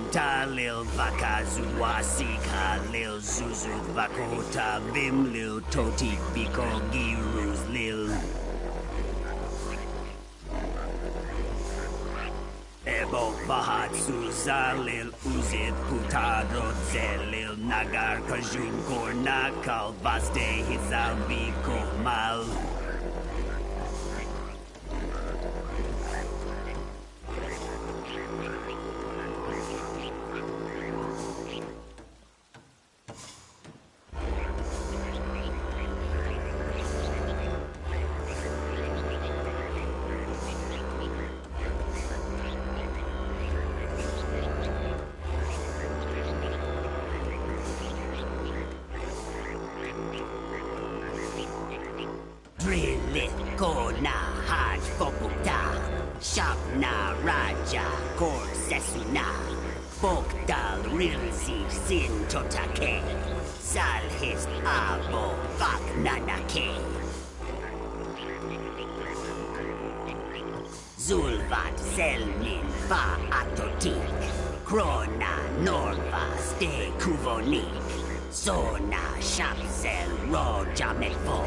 Vakuta lil Vakazuwasika lil Zuzu Vakuta Vim lil Toti Biko Girus lil Ebo Vahatsuza lil Uzit Putarodze lil Nagar Kajun Gorna Kalvaste Hizal Biko Mal Kona Haj Fokuta Shapna Raja Kor Sesuna Bokdal Rilsi Sin Totake Salhis Abo Vak Nanake Zulvat Selmin Va Atotik Krona Norva Ste Kuvonik Sona Shapsel Rojamefo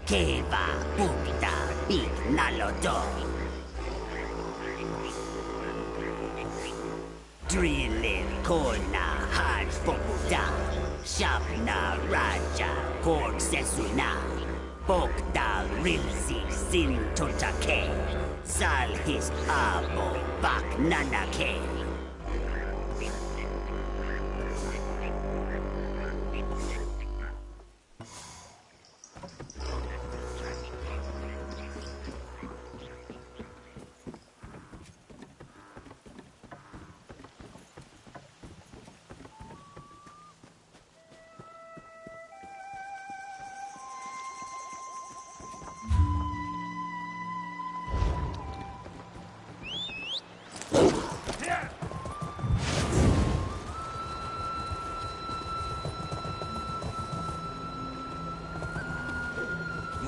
Keva Bukta Big Nalodo Drilin Kona Haj Fokuta Shapna Raja Korg Sesuna Bokdal Rilsi Sin Totake Salhis Abo Bak Nanake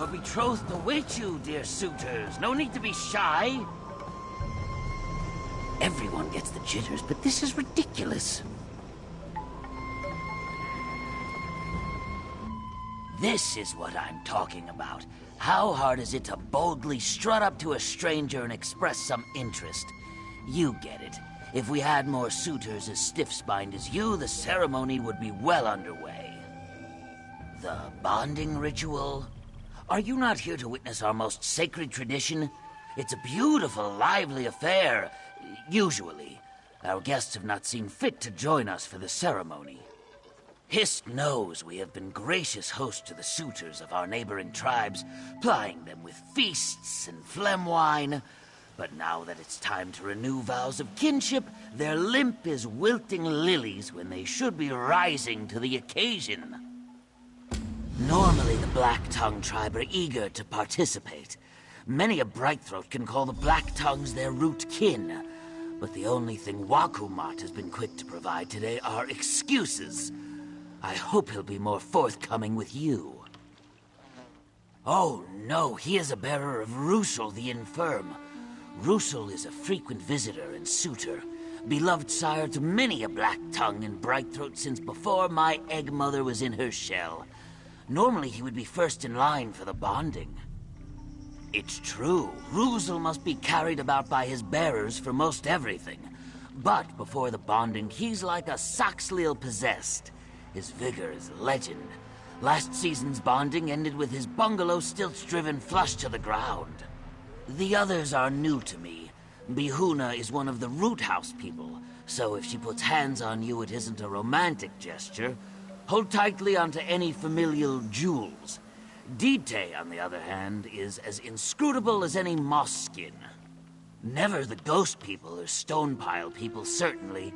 Your betrothed awaits you, dear suitors. No need to be shy. Everyone gets the jitters, but this is ridiculous. This is what I'm talking about. How hard is it to boldly strut up to a stranger and express some interest? You get it. If we had more suitors as stiff-spined as you, the ceremony would be well underway. The bonding ritual? Are you not here to witness our most sacred tradition? It's a beautiful, lively affair. Usually. Our guests have not seen fit to join us for the ceremony. Hist knows we have been gracious hosts to the suitors of our neighboring tribes, plying them with feasts and phlegm wine. But now that it's time to renew vows of kinship, their limp is wilting lilies when they should be rising to the occasion. Normally, the Black-Tongue tribe are eager to participate. Many a Brightthroat can call the Black-Tongues their root kin. But the only thing Wakumat has been quick to provide today are excuses. I hope he'll be more forthcoming with you. Oh no, he is a bearer of Rusul the Infirm. Rusul is a frequent visitor and suitor, beloved sire to many a Black-Tongue and Brightthroat since before my egg mother was in her shell. Normally he would be first in line for the bonding. It's true, Rusul must be carried about by his bearers for most everything. But before the bonding, he's like a Saxleal possessed. His vigor is legend. Last season's bonding ended with his bungalow stilts driven flush to the ground. The others are new to me. Bihuna is one of the Root House people, so if she puts hands on you, it isn't a romantic gesture. Hold tightly onto any familial jewels. Dite, on the other hand, is as inscrutable as any moss skin. Never the ghost people or stone pile people, certainly.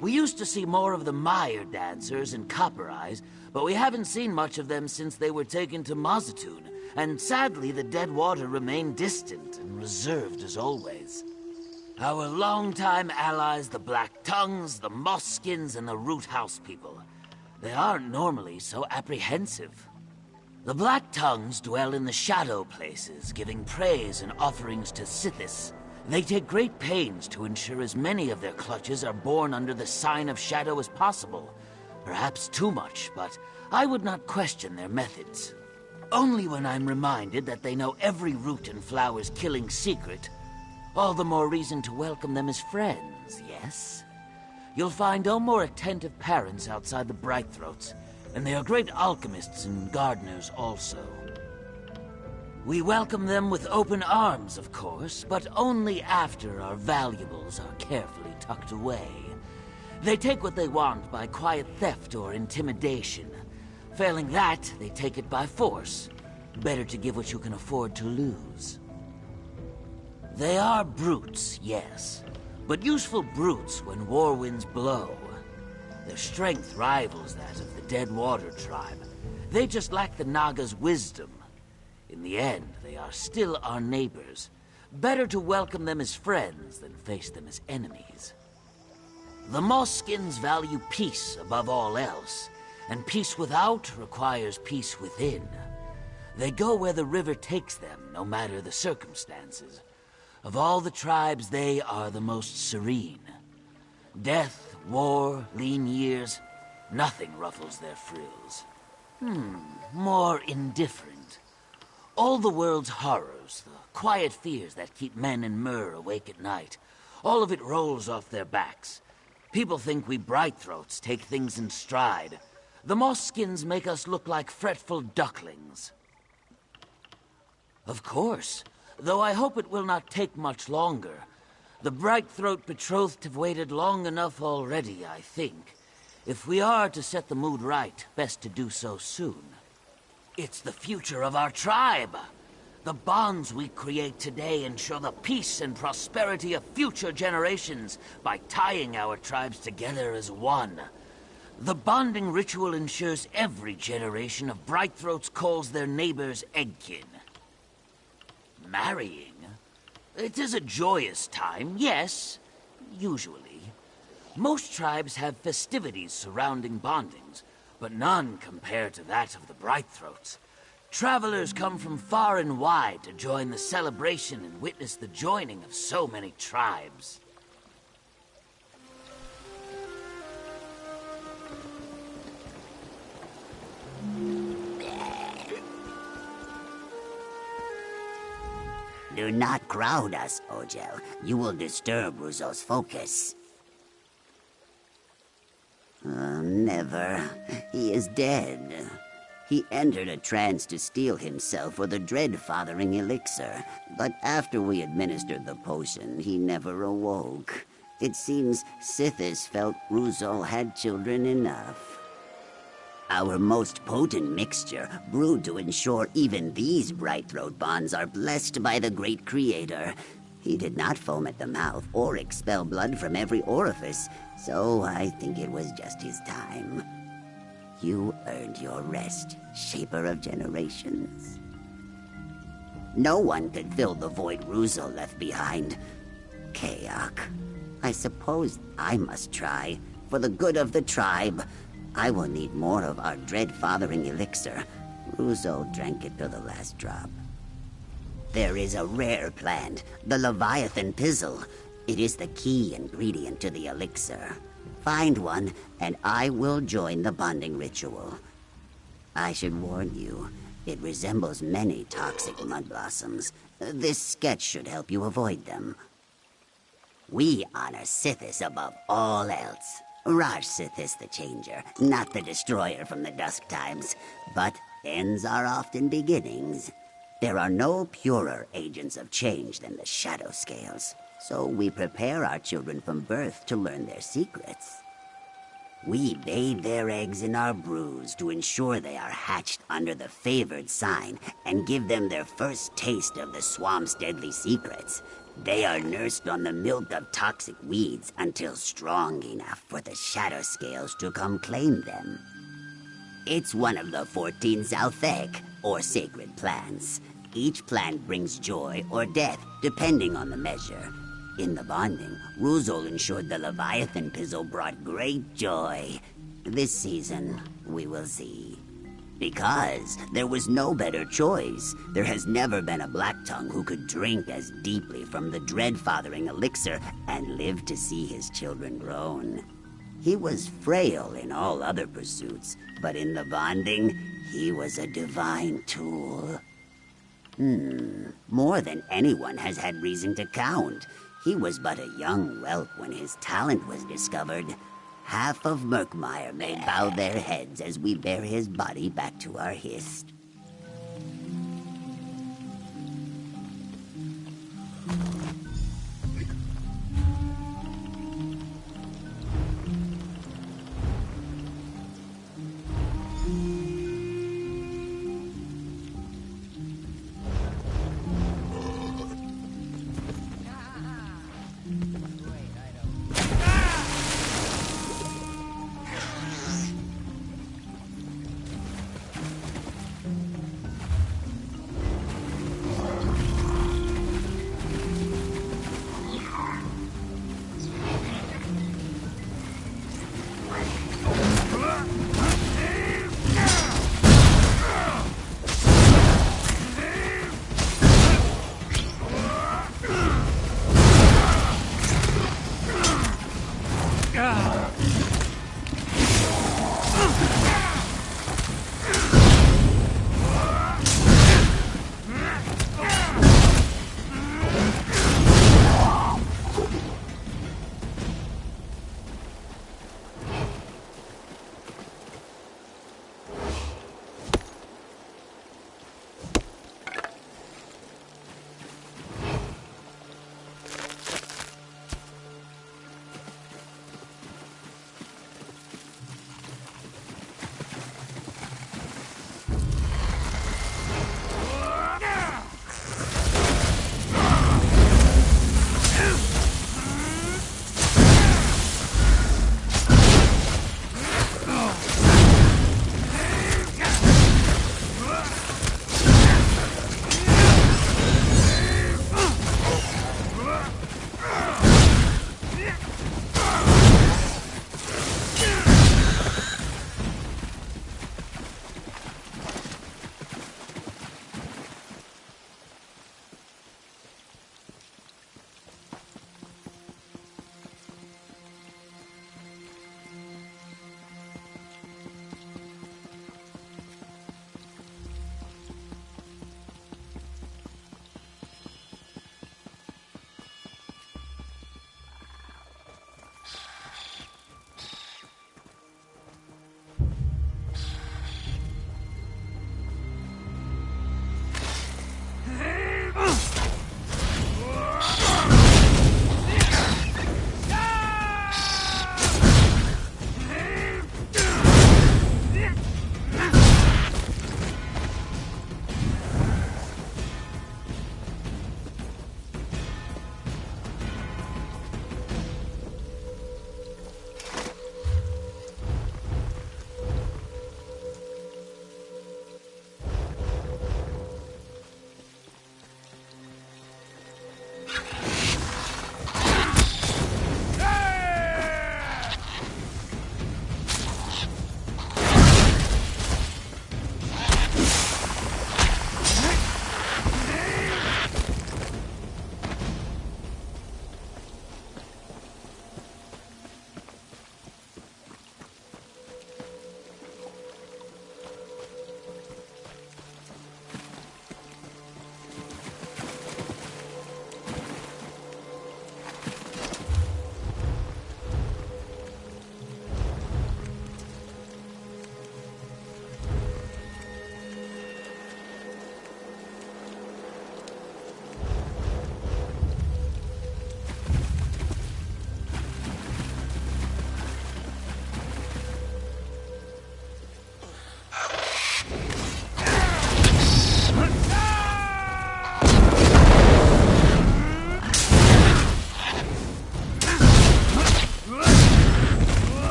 We used to see more of the mire dancers and copper eyes, but we haven't seen much of them since they were taken to Mazatoon, and sadly the dead water remained distant and reserved as always. Our longtime allies, the Black Tongues, the Moss Skins, and the Root House people. They aren't normally so apprehensive. The Black Tongues dwell in the shadow places, giving praise and offerings to Sithis, They take great pains to ensure as many of their clutches are born under the sign of shadow as possible. Perhaps too much, but I would not question their methods. Only when I'm reminded that they know every root and flower's killing secret, all the more reason to welcome them as friends, yes? You'll find no more attentive parents outside the Brightthroats, and they are great alchemists and gardeners also. We welcome them with open arms, of course, but only after our valuables are carefully tucked away. They take what they want by quiet theft or intimidation. Failing that, they take it by force. Better to give what you can afford to lose. They are brutes, yes, but useful brutes when war winds blow. Their strength rivals that of the Dead Water tribe. They just lack the Naga's wisdom. In the end, they are still our neighbors. Better to welcome them as friends than face them as enemies. The Moskins value peace above all else, and peace without requires peace within. They go where the river takes them, no matter the circumstances. Of all the tribes, they are the most serene. Death, war, lean years, nothing ruffles their frills. More indifferent. All the world's horrors, the quiet fears that keep men and Myr awake at night, all of it rolls off their backs. People think we Brightthroats take things in stride. The Moskins make us look like fretful ducklings. Of course, though I hope it will not take much longer. The Brightthroat betrothed have waited long enough already, I think. If we are to set the mood right, best to do so soon. It's the future of our tribe. The bonds we create today ensure the peace and prosperity of future generations by tying our tribes together as one. The bonding ritual ensures every generation of Brightthroats calls their neighbors Eggkin. Marrying? It is a joyous time, yes, usually. Most tribes have festivities surrounding bondings, but none compare to that of the Brightthroats. Travelers come from far and wide to join the celebration and witness the joining of so many tribes. Do not crowd us, Ojel. You will disturb Ruzo's focus. Never. He is dead. He entered a trance to steel himself for the dread-fathering elixir, but after we administered the potion, he never awoke. It seems Sithis felt Ruzo had children enough. Our most potent mixture, brewed to ensure even these Brightthroat bonds are blessed by the great creator. He did not foam at the mouth or expel blood from every orifice, so I think it was just his time. You earned your rest, Shaper of Generations. No one could fill the void Ruzo left behind. Kayak. I suppose I must try. For the good of the tribe, I will need more of our dread-fathering elixir. Ruzo drank it to the last drop. There is a rare plant, the Leviathan Pizzle. It is the key ingredient to the elixir. Find one, and I will join the bonding ritual. I should warn you, it resembles many toxic mud blossoms. This sketch should help you avoid them. We honor Sithis above all else. Raj Sithis the Changer, not the Destroyer from the Dusk Times. But ends are often beginnings. There are no purer agents of change than the Shadow Scales, so we prepare our children from birth to learn their secrets. We bathe their eggs in our brews to ensure they are hatched under the favored sign and give them their first taste of the swamp's deadly secrets. They are nursed on the milk of toxic weeds until strong enough for the Shadow Scales to come claim them. It's one of the 14 Zalthek, or sacred plants. Each plant brings joy or death, depending on the measure. In the bonding, Ruzol ensured the Leviathan Pizzle brought great joy. This season, we will see. Because there was no better choice. There has never been a Black Tongue who could drink as deeply from the dread-fathering elixir and live to see his children grown. He was frail in all other pursuits, but in the bonding, he was a divine tool. More than anyone has had reason to count. He was but a young whelp when his talent was discovered. Half of Murkmire may bow their heads as we bear his body back to our Hist.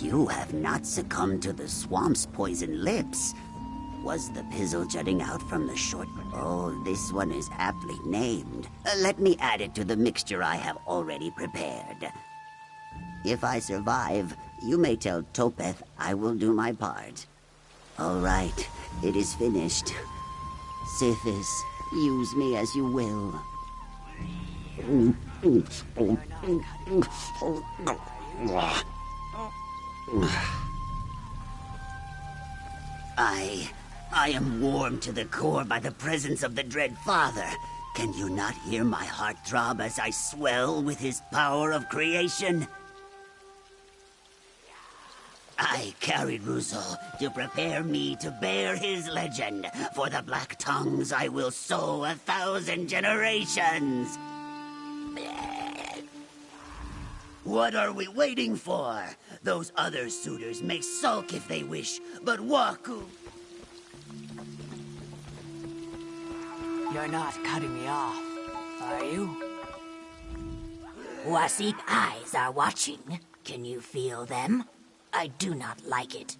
You have not succumbed to the swamp's poison lips. Was the pizzle jutting out from the short... Oh, this one is aptly named. Let me add it to the mixture I have already prepared. If I survive, you may tell Topeth I will do my part. All right, it is finished. Sithis, use me as you will. I am warmed to the core by the presence of the Dread Father. Can you not hear my heart throb as I swell with his power of creation? I carried Ruzo to prepare me to bear his legend. For the Black Tongues I will sow 1,000 generations. What are we waiting for? Those other suitors may sulk if they wish, but Waku... You're not cutting me off, are you? Wasip eyes are watching. Can you feel them? I do not like it.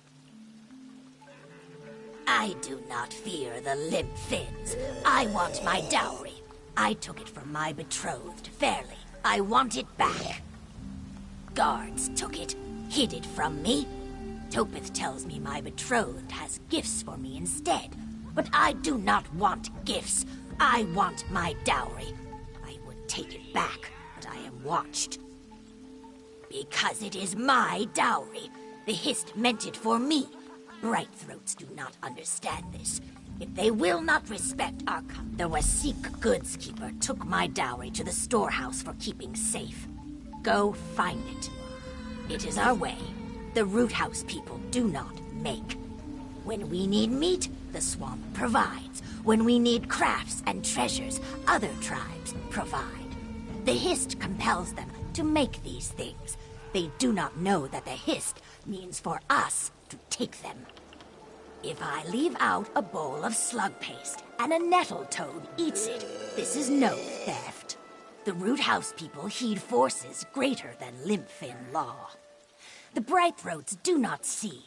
I do not fear the limp fins. I want my dowry. I took it from my betrothed fairly. I want it back. Guards took it, hid it from me. Topeth tells me my betrothed has gifts for me instead. But I do not want gifts. I want my dowry. I would take it back, but I am watched. Because it is my dowry. The Hist meant it for me. Bright throats do not understand this. If they will not respect our the Wasik goods keeper took my dowry to the storehouse for keeping safe. Go find it. It is our way. The root house people do not make. When we need meat, the swamp provides. When we need crafts and treasures, other tribes provide. The Hist compels them to make these things. They do not know that the Hist means for us to take them. If I leave out a bowl of slug paste and a nettle toad eats it, this is no theft. The Root House people heed forces greater than Limpfin law. The Brightthroats do not see.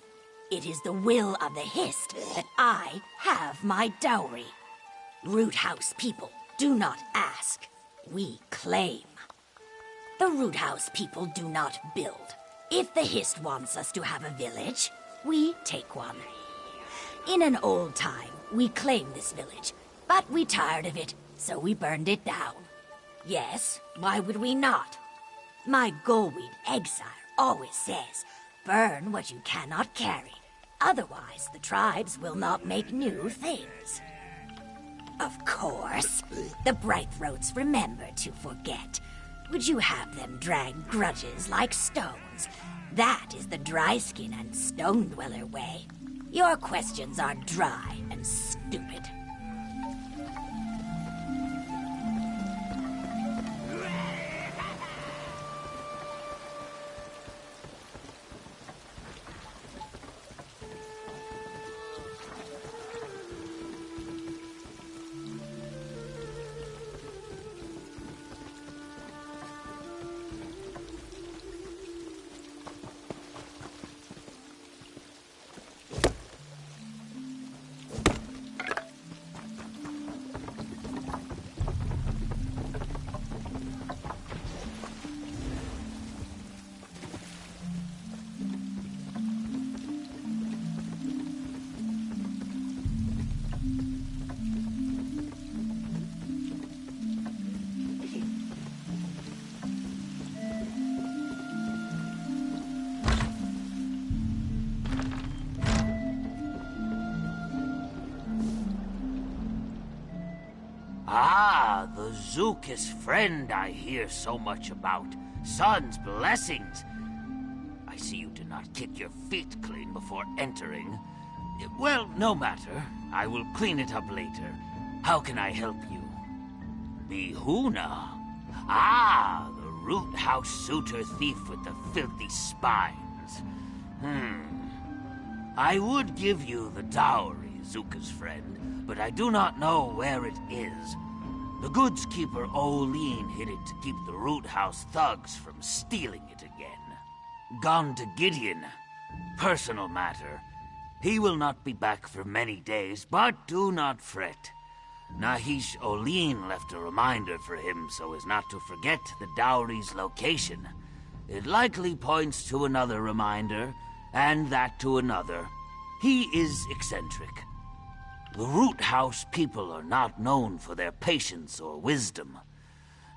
It is the will of the Hist that I have my dowry. Root House people do not ask. We claim. The Root House people do not build. If the Hist wants us to have a village, we take one. In an old time, we claimed this village, but we tired of it, so we burned it down. Yes, why would we not? My Goldweed Exile always says, burn what you cannot carry. Otherwise, the tribes will not make new things. Of course, the Brightthroats remember to forget. Would you have them drag grudges like stones? That is the dry-skin and stone-dweller way. Your questions are dry and stupid. Ah, the Zook's friend I hear so much about. Sun's blessings. I see you did not kick your feet clean before entering. Well, no matter. I will clean it up later. How can I help you? Bihuna? Ah, the Root House suitor thief with the filthy spines. I would give you the dowry, Zuka's friend, but I do not know where it is. The goods keeper Oline hid it to keep the Root House thugs from stealing it again. Gone to Gideon. Personal matter. He will not be back for many days, but do not fret. Nahish Oline left a reminder for him so as not to forget the dowry's location. It likely points to another reminder, and that to another. He is eccentric. The Root House people are not known for their patience or wisdom.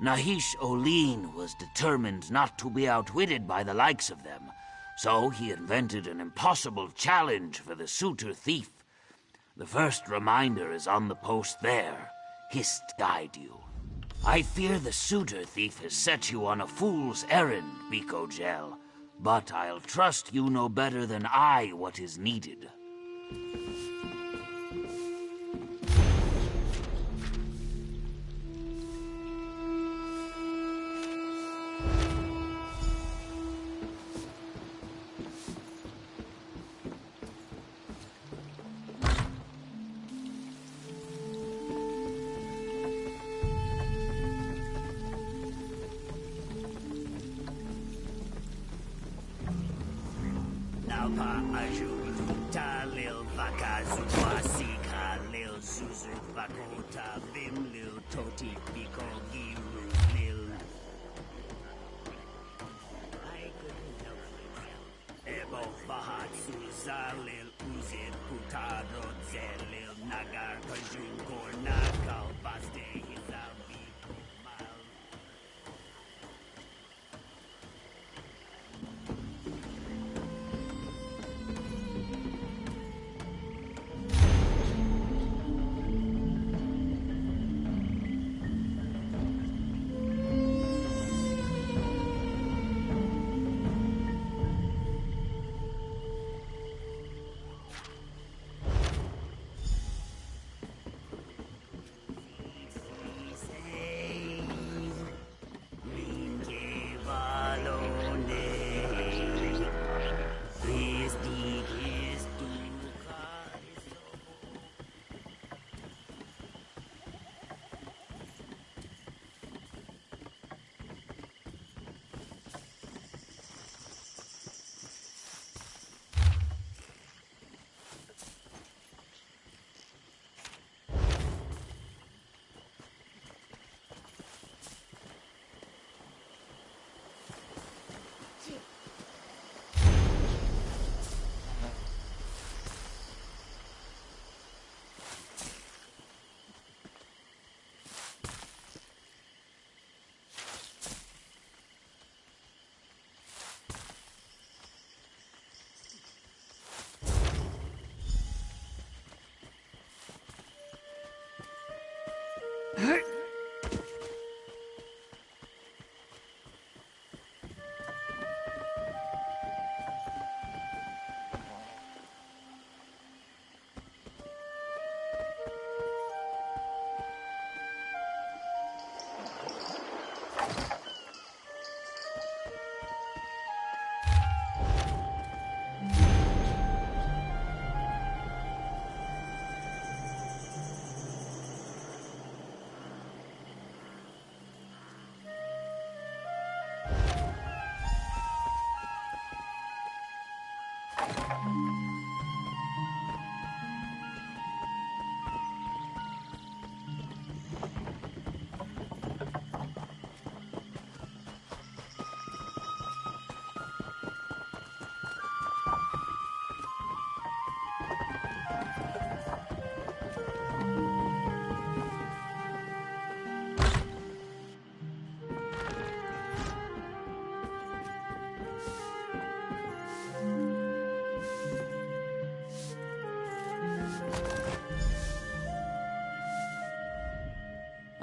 Nahish Oline was determined not to be outwitted by the likes of them, so he invented an impossible challenge for the suitor thief. The first reminder is on the post there. Hist guide you. I fear the suitor thief has set you on a fool's errand, Biko Gel, but I'll trust you know better than I what is needed.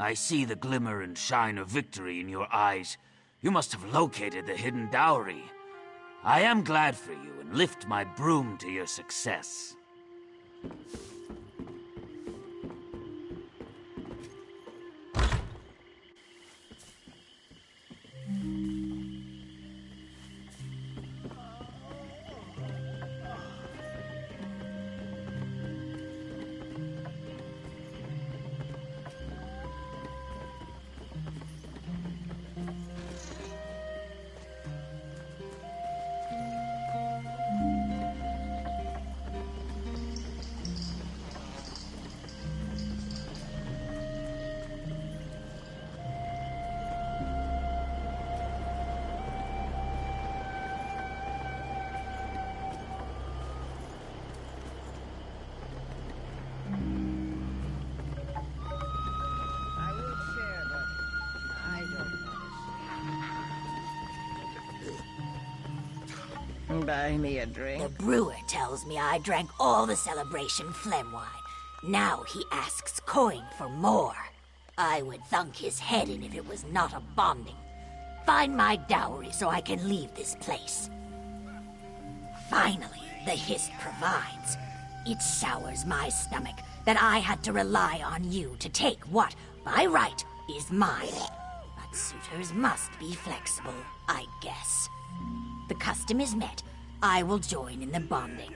I see the glimmer and shine of victory in your eyes. You must have located the hidden dowry. I am glad for you and lift my broom to your success. Buy me a drink. The brewer tells me I drank all the celebration phlegm wine. Now he asks coin for more. I would thunk his head in if it was not a bonding. Find my dowry so I can leave this place. Finally, the Hist provides. It sours my stomach that I had to rely on you to take what, by right, is mine. But suitors must be flexible, I guess. The custom is met. I will join in the bonding.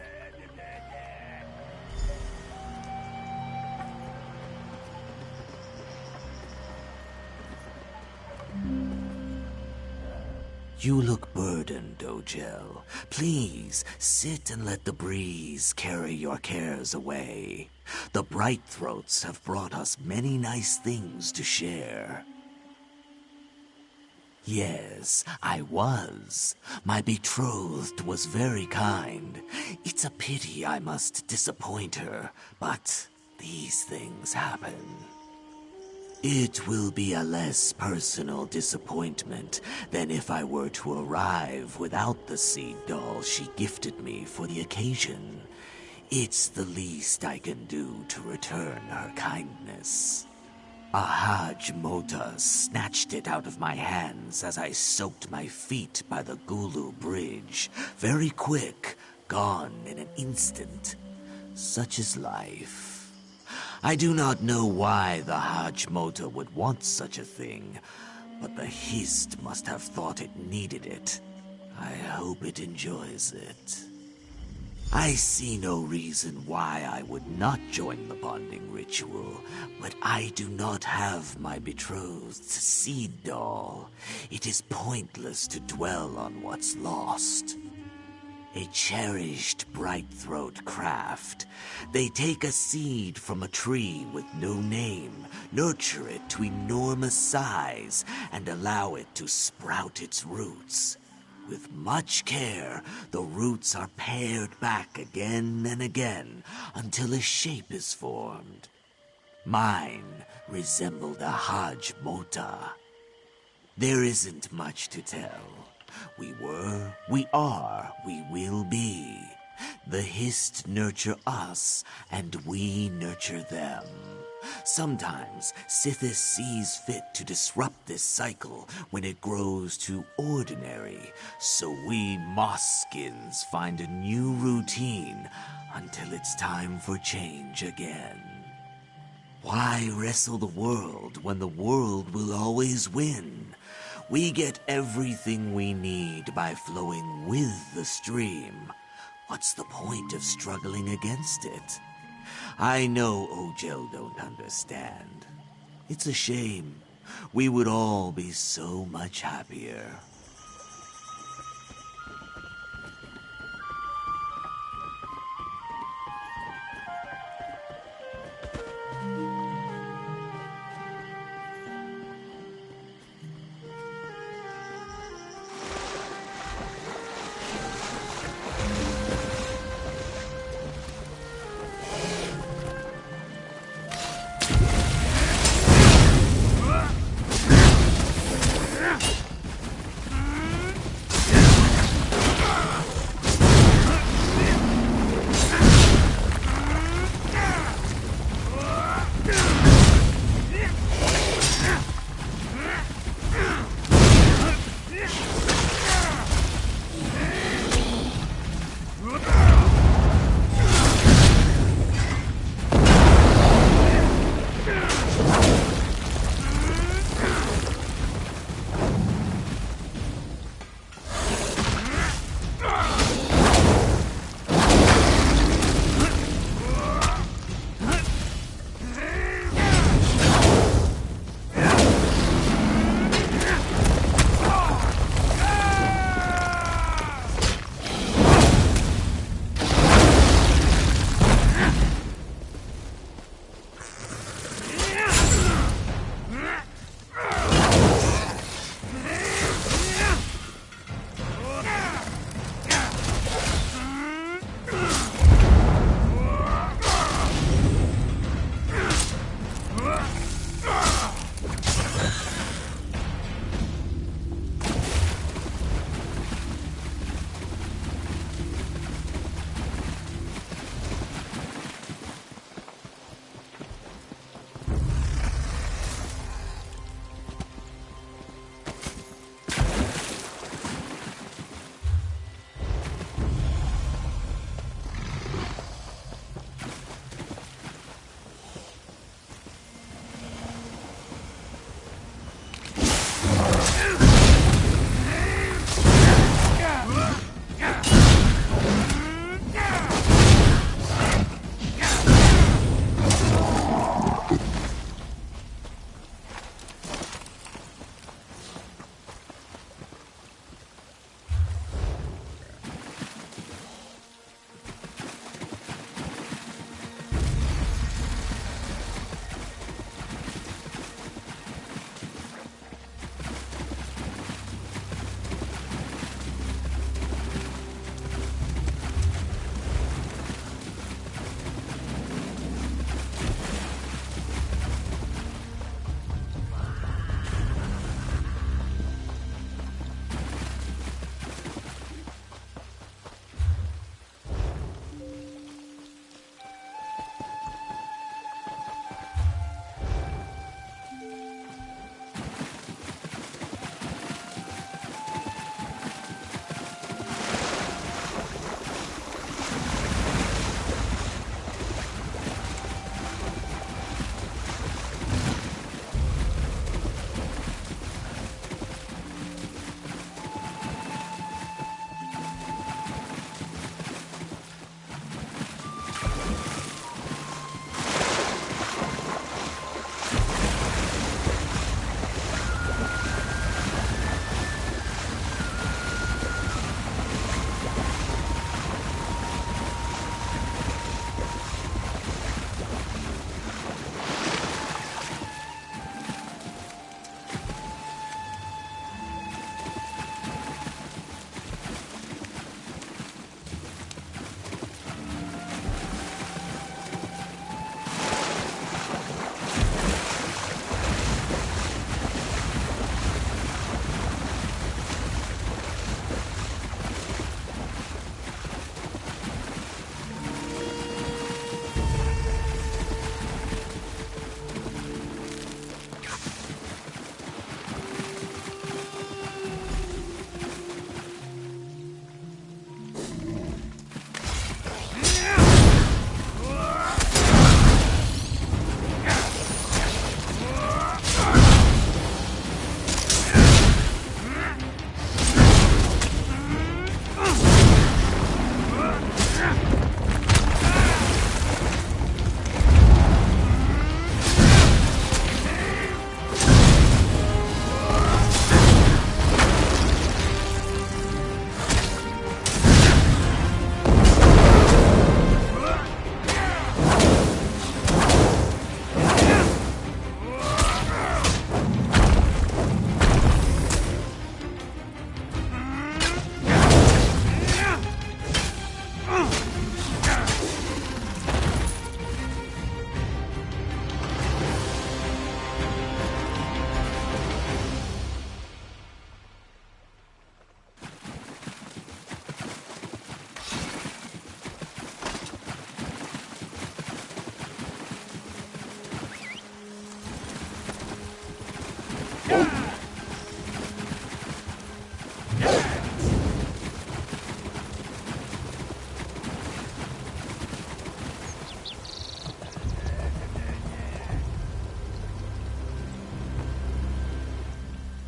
You look burdened, Ojel. Please, sit and let the breeze carry your cares away. The Bright Throats have brought us many nice things to share. Yes, I was. My betrothed was very kind. It's a pity I must disappoint her, but these things happen. It will be a less personal disappointment than if I were to arrive without the seed doll she gifted me for the occasion. It's the least I can do to return her kindness. Ahaj Mota snatched it out of my hands as I soaked my feet by the Gulu Bridge. Very quick, gone in an instant. Such is life. I do not know why the Haj Mota would want such a thing, but the Hist must have thought it needed it. I hope it enjoys it. I see no reason why I would not join the bonding ritual, but I do not have my betrothed's seed doll. It is pointless to dwell on what's lost. A cherished Bright-Throat craft. They take a seed from a tree with no name, nurture it to enormous size, and allow it to sprout its roots. With much care, the roots are pared back again and again until a shape is formed. Mine resembled a Haj Mota. There isn't much to tell. We were, we are, we will be. The Hist nurture us, and we nurture them. Sometimes Sithis sees fit to disrupt this cycle when it grows too ordinary, so we Mosskins find a new routine until it's time for change again. Why wrestle the world when the world will always win? We get everything we need by flowing with the stream. What's the point of struggling against it? I know Ojel don't understand. It's a shame. We would all be so much happier.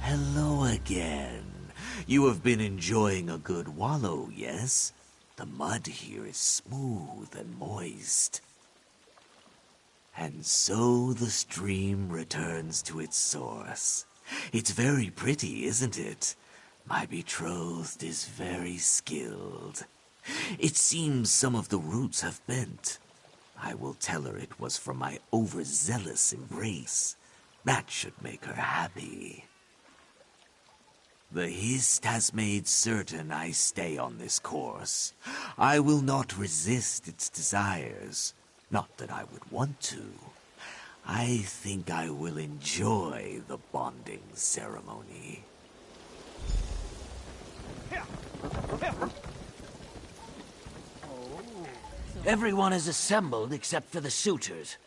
Hello again. You have been enjoying a good wallow, yes? The mud here is smooth and moist. And so the stream returns to its source. It's very pretty, isn't it? My betrothed is very skilled. It seems some of the roots have bent. I will tell her it was from my overzealous embrace. That should make her happy. The Hist has made certain I stay on this course. I will not resist its desires. Not that I would want to. I think I will enjoy the bonding ceremony. Everyone is assembled except for the suitors.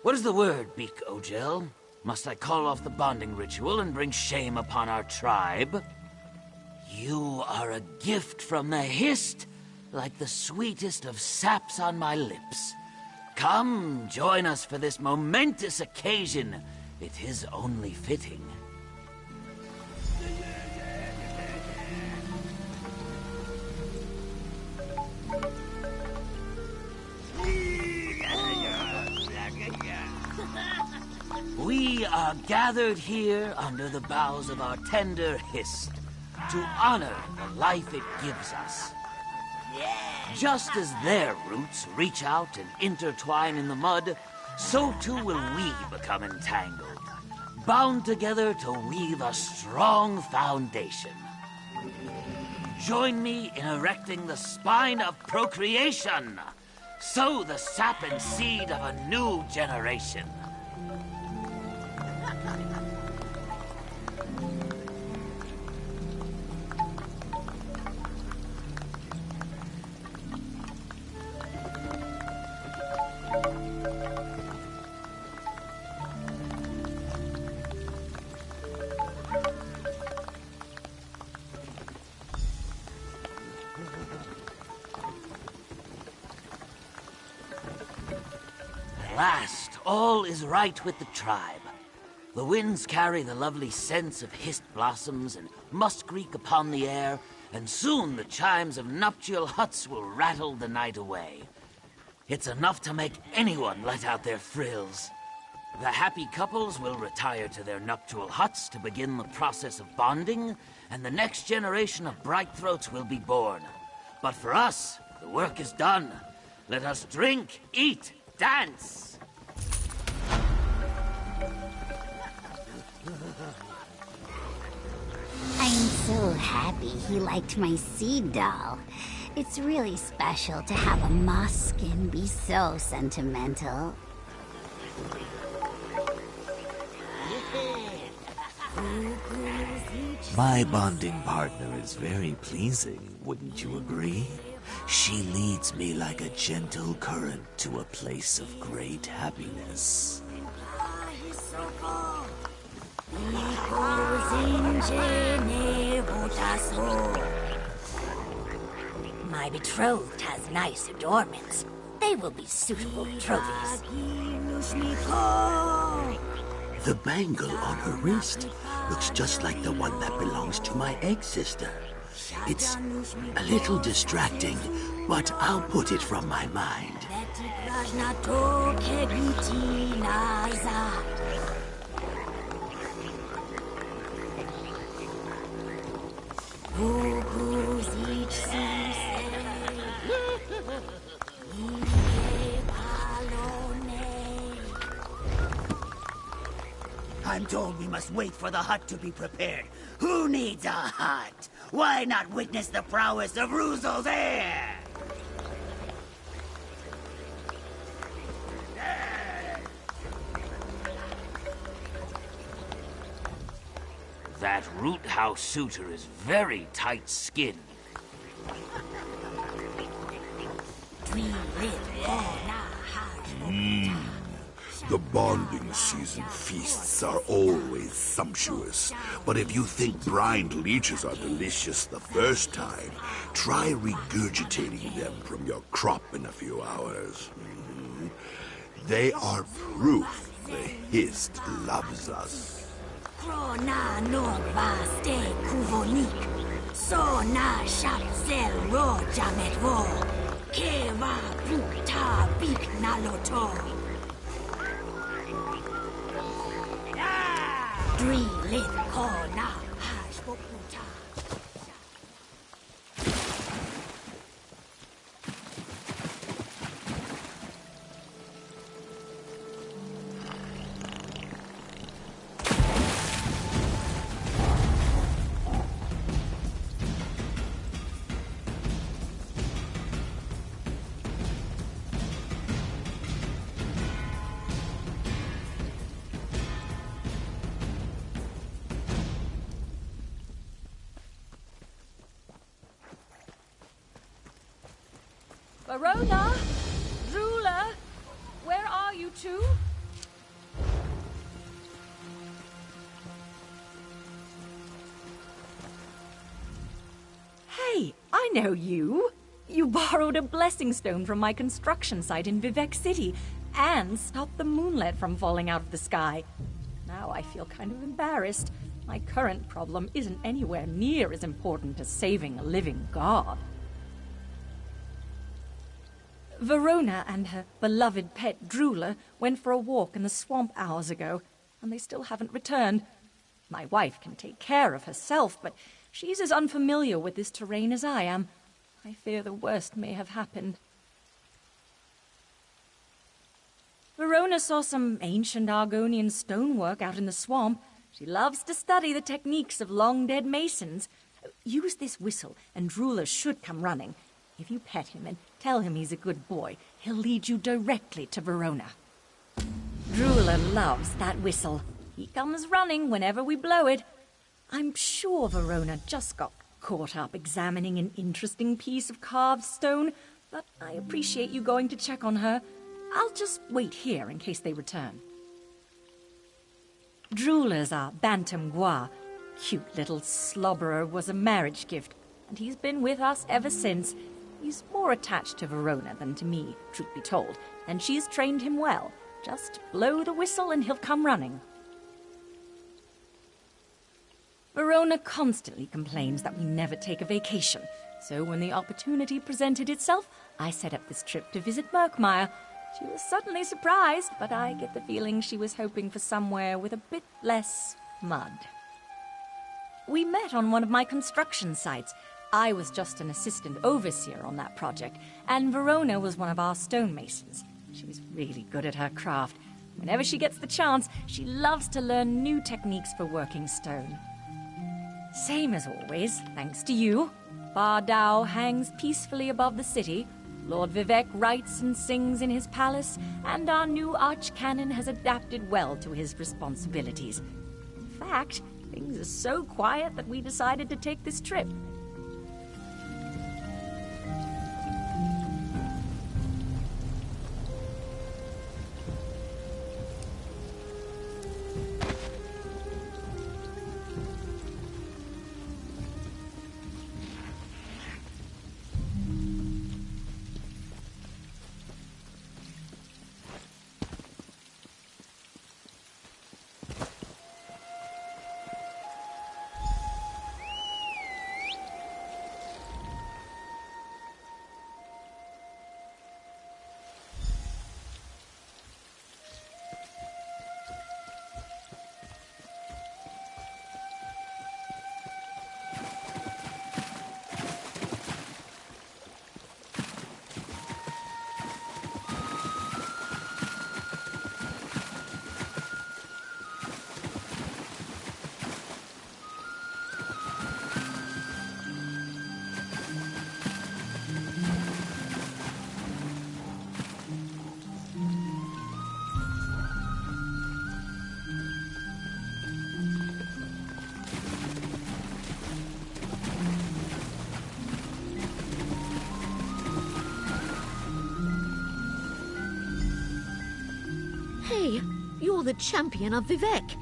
What is the word, Beak Ogel? Must I call off the bonding ritual and bring shame upon our tribe? You are a gift from the Hist, like the sweetest of saps on my lips. Come, join us for this momentous occasion. It is only fitting. We are gathered here under the boughs of our tender Hist to honor the life it gives us. Just as their roots reach out and intertwine in the mud, so too will we become entangled, bound together to weave a strong foundation. Join me in erecting the spine of procreation. Sow the sap and seed of a new generation. At last, all is right with the tribe. The winds carry the lovely scents of Hist blossoms and muskreek upon the air, and soon the chimes of nuptial huts will rattle the night away. It's enough to make anyone let out their frills. The happy couples will retire to their nuptial huts to begin the process of bonding, and the next generation of Brightthroats will be born. But for us, the work is done. Let us drink, eat, dance. I'm so happy he liked my seed doll. It's really special to have a moss skin be so sentimental. My bonding partner is very pleasing, wouldn't you agree? She leads me like a gentle current to a place of great happiness. My betrothed has nice adornments. They will be suitable trophies. The bangle on her wrist looks just like the one that belongs to my egg sister. It's a little distracting, but I'll put it from my mind. I'm told we must wait for the hut to be prepared. Who needs a hut? Why not witness the prowess of Ruzel's heir? That root house suitor is very tight-skinned. The bonding season feasts are always sumptuous, but if you think brined leeches are delicious the first time, try regurgitating them from your crop in a few hours. They are proof the Hist loves us. Krona Norva ste kuvonik. So na shap zel ro jamet vo. Keva puta bik naloto. Dri lit kona hash puta. Verona? Drula? Where are you two? Hey, I know you. You borrowed a blessing stone from my construction site in Vivek City and stopped the moonlet from falling out of the sky. Now I feel kind of embarrassed. My current problem isn't anywhere near as important as saving a living god. Verona and her beloved pet Drula went for a walk in the swamp hours ago, and they still haven't returned. My wife can take care of herself, but she's as unfamiliar with this terrain as I am. I fear the worst may have happened. Verona saw some ancient Argonian stonework out in the swamp. She loves to study the techniques of long-dead masons. Use this whistle, and Drula should come running. If you pet him and tell him he's a good boy, he'll lead you directly to Verona. Drula loves that whistle. He comes running whenever we blow it. I'm sure Verona just got caught up examining an interesting piece of carved stone, but I appreciate you going to check on her. I'll just wait here in case they return. Drula's our Bantam Gua. Cute little slobberer was a marriage gift, and he's been with us ever since. He's more attached to Verona than to me, truth be told, and she's trained him well. Just blow the whistle and he'll come running. Verona constantly complains that we never take a vacation, so when the opportunity presented itself, I set up this trip to visit Murkmire. She was suddenly surprised, but I get the feeling she was hoping for somewhere with a bit less mud. We met on one of my construction sites. I was just an assistant overseer on that project, and Verona was one of our stonemasons. She's really good at her craft. Whenever she gets the chance, she loves to learn new techniques for working stone. Same as always, thanks to you. Bar Dao hangs peacefully above the city, Lord Vivek writes and sings in his palace, and our new archcanon has adapted well to his responsibilities. In fact, things are so quiet that we decided to take this trip. Hey, you're the champion of Vivek.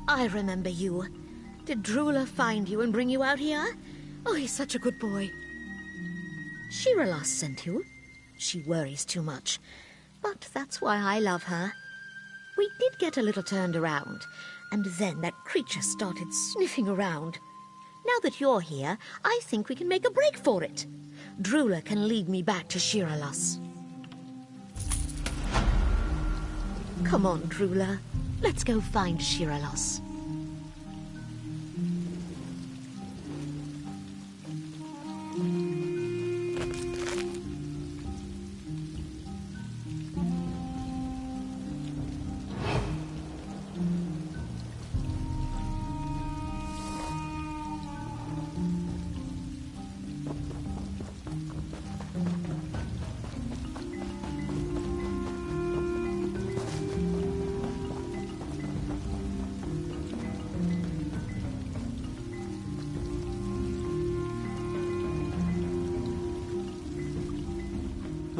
I remember you. Did Drula find you and bring you out here? Oh, he's such a good boy. Shiralas sent you. She worries too much. But that's why I love her. We did get a little turned around, and then that creature started sniffing around. Now that you're here, I think we can make a break for it. Drula can lead me back to Shiralas. Come on, Drula. Let's go find Shiralas.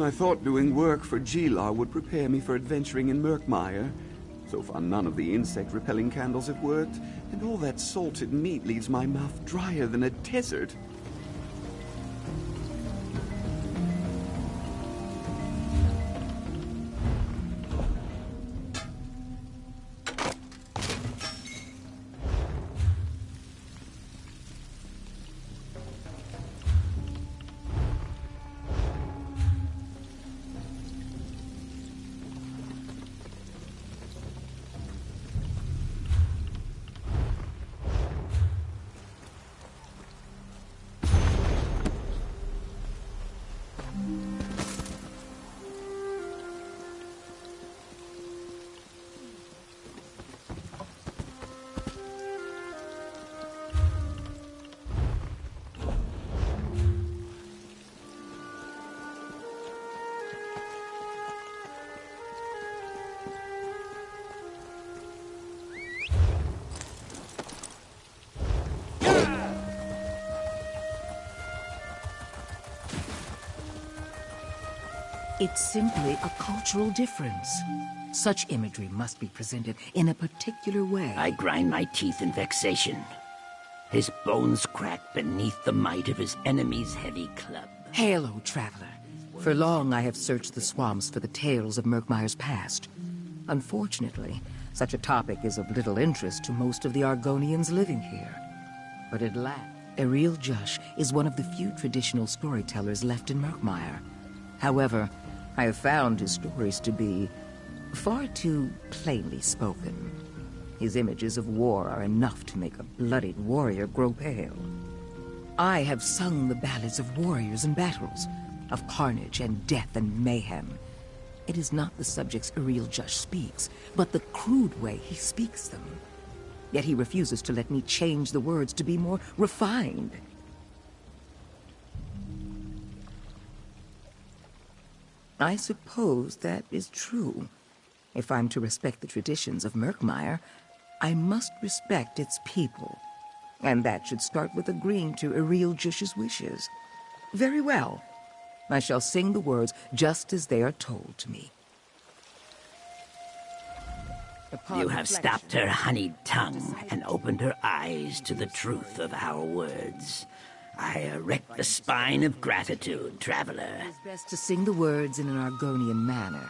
I thought doing work for Gila would prepare me for adventuring in Murkmire. So far, none of the insect-repelling candles have worked, and all that salted meat leaves my mouth drier than a desert. It's simply a cultural difference. Such imagery must be presented in a particular way. I grind my teeth in vexation. His bones crack beneath the might of his enemy's heavy club. Hail, O traveler. For long I have searched the swamps for the tales of Murkmire's past. Unfortunately, such a topic is of little interest to most of the Argonians living here. But at last, Elysewr is one of the few traditional storytellers left in Murkmire. However, I have found his stories to be far too plainly spoken. His images of war are enough to make a bloodied warrior grow pale. I have sung the ballads of warriors and battles, of carnage and death and mayhem. It is not the subjects Elysewr speaks, but the crude way he speaks them. Yet he refuses to let me change the words to be more refined. I suppose that is true. If I'm to respect the traditions of Murkmire, I must respect its people. And that should start with agreeing to Elysewr's wishes. Very well. I shall sing the words just as they are told to me. You have stopped her honeyed tongue and opened her eyes to the truth of our words. I erect the spine of gratitude, traveler. It is best to sing the words in an Argonian manner.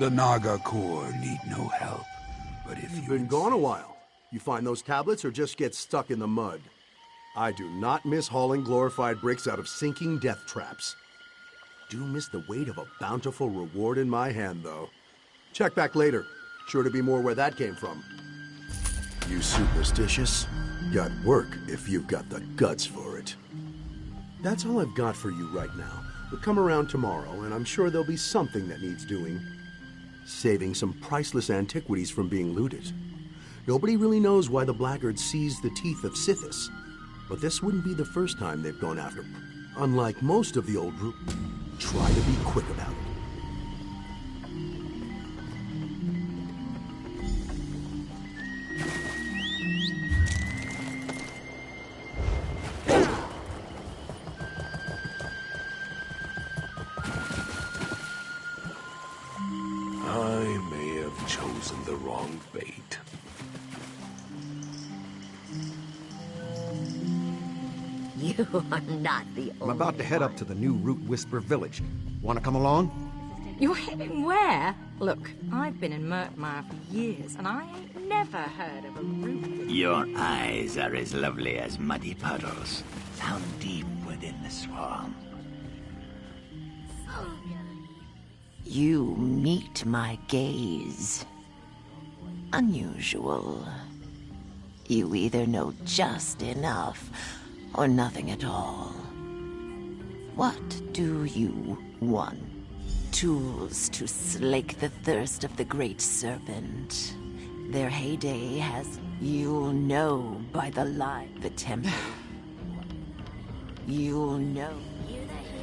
The Naga Corps need no help. But if You've been gone a while. You find those tablets or just get stuck in the mud? I do not miss hauling glorified bricks out of sinking death traps. Do miss the weight of a bountiful reward in my hand, though. Check back later. Sure to be more where that came from. You superstitious? Got work if you've got the guts for it. That's all I've got for you right now. But come around tomorrow, and I'm sure there'll be something that needs doing. Saving some priceless antiquities from being looted. Nobody really knows why the blackguards seized the teeth of Sithis, but this wouldn't be the first time they've gone after. Unlike most of the old group, try to be quick about it. I may have chosen the wrong bait. You are not the I'm about to head up to the new Root Whisper village. Want to come along? You're heading where? Look, I've been in Murkmire for years, and I ain't never heard of a root. Your eyes are as lovely as muddy puddles, found deep within the swamp. You meet my gaze. Unusual. You either know just enough, or nothing at all. What do you want? Tools to slake the thirst of the great serpent. Their heyday has, you'll know by the light the temple. You'll know.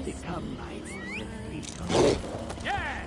Become my yeah!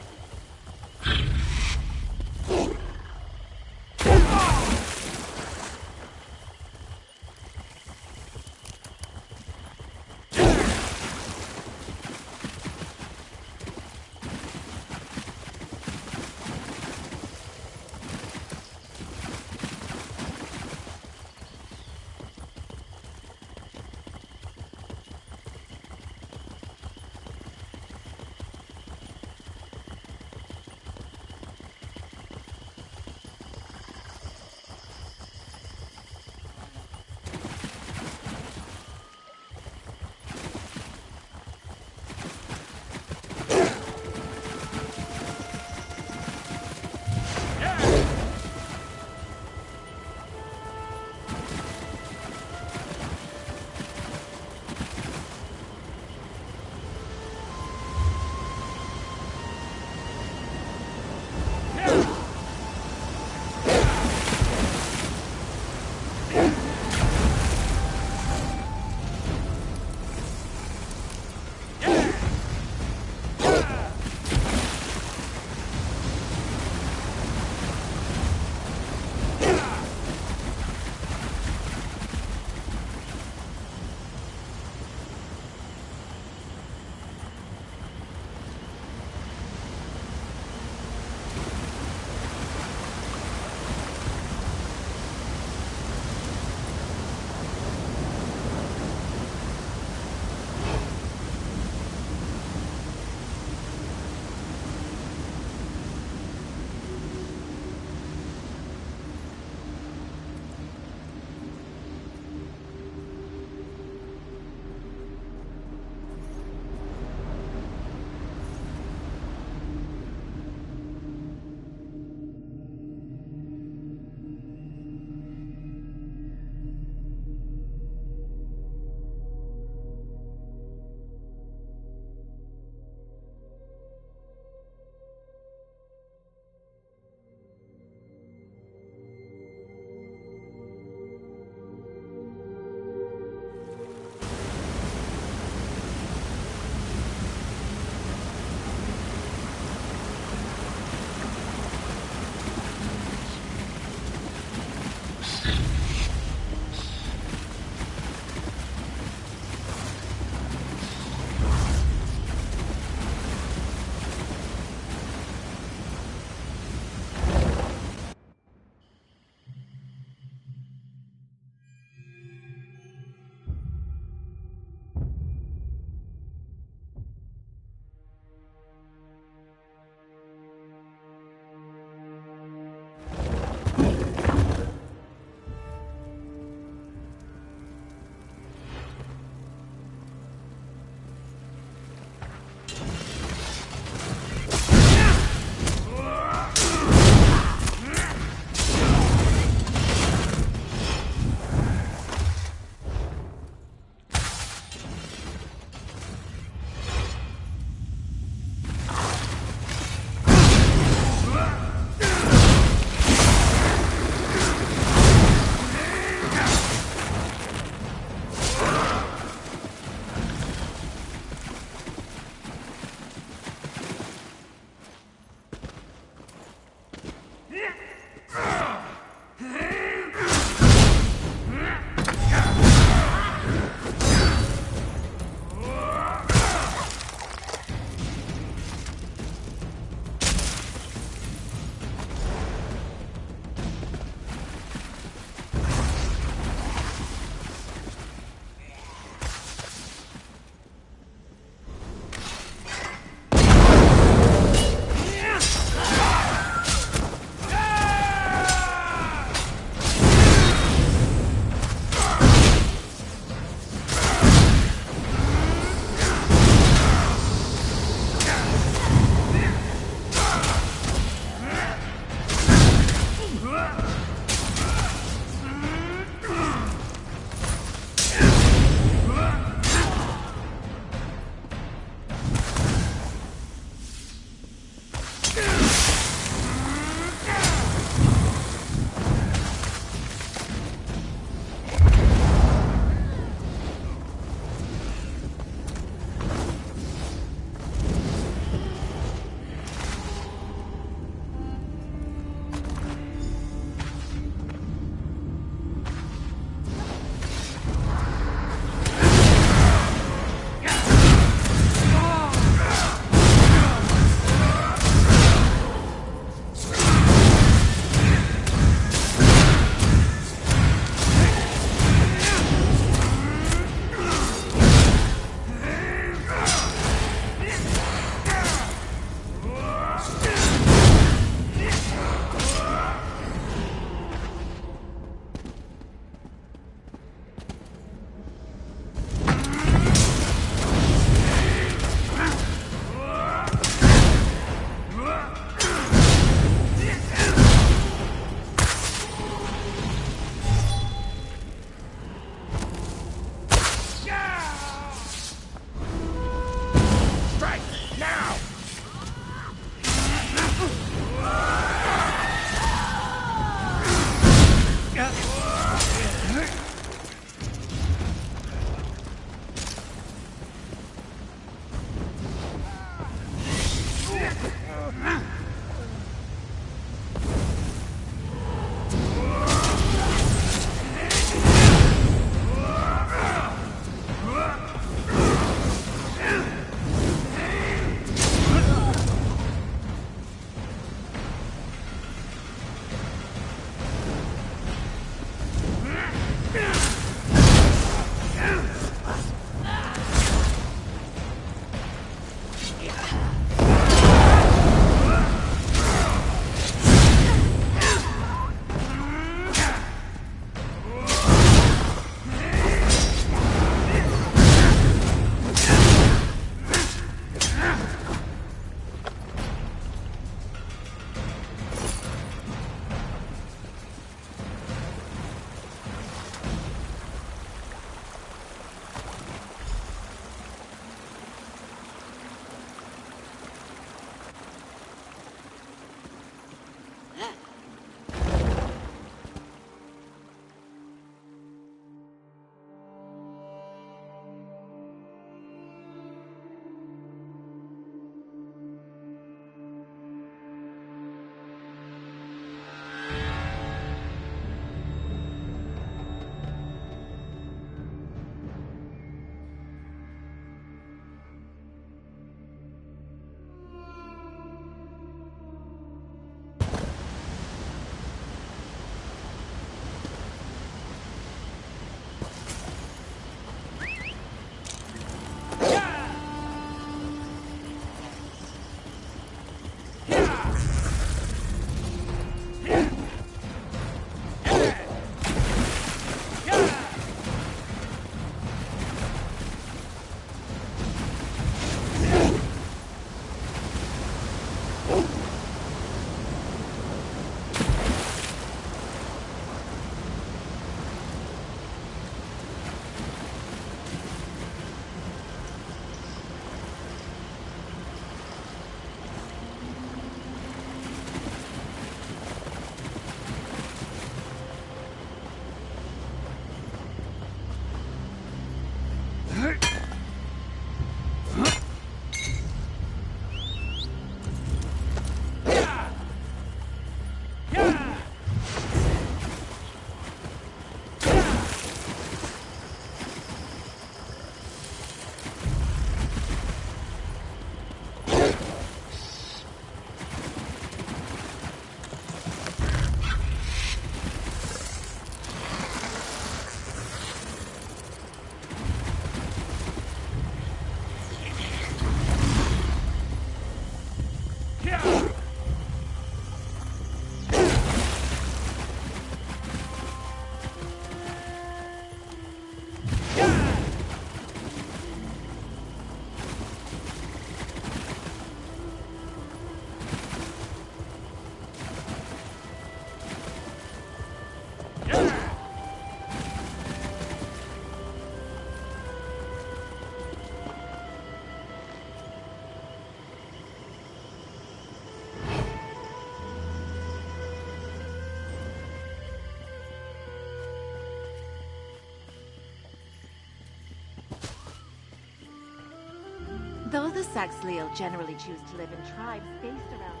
Though the Saxhleel generally choose to live in tribes based around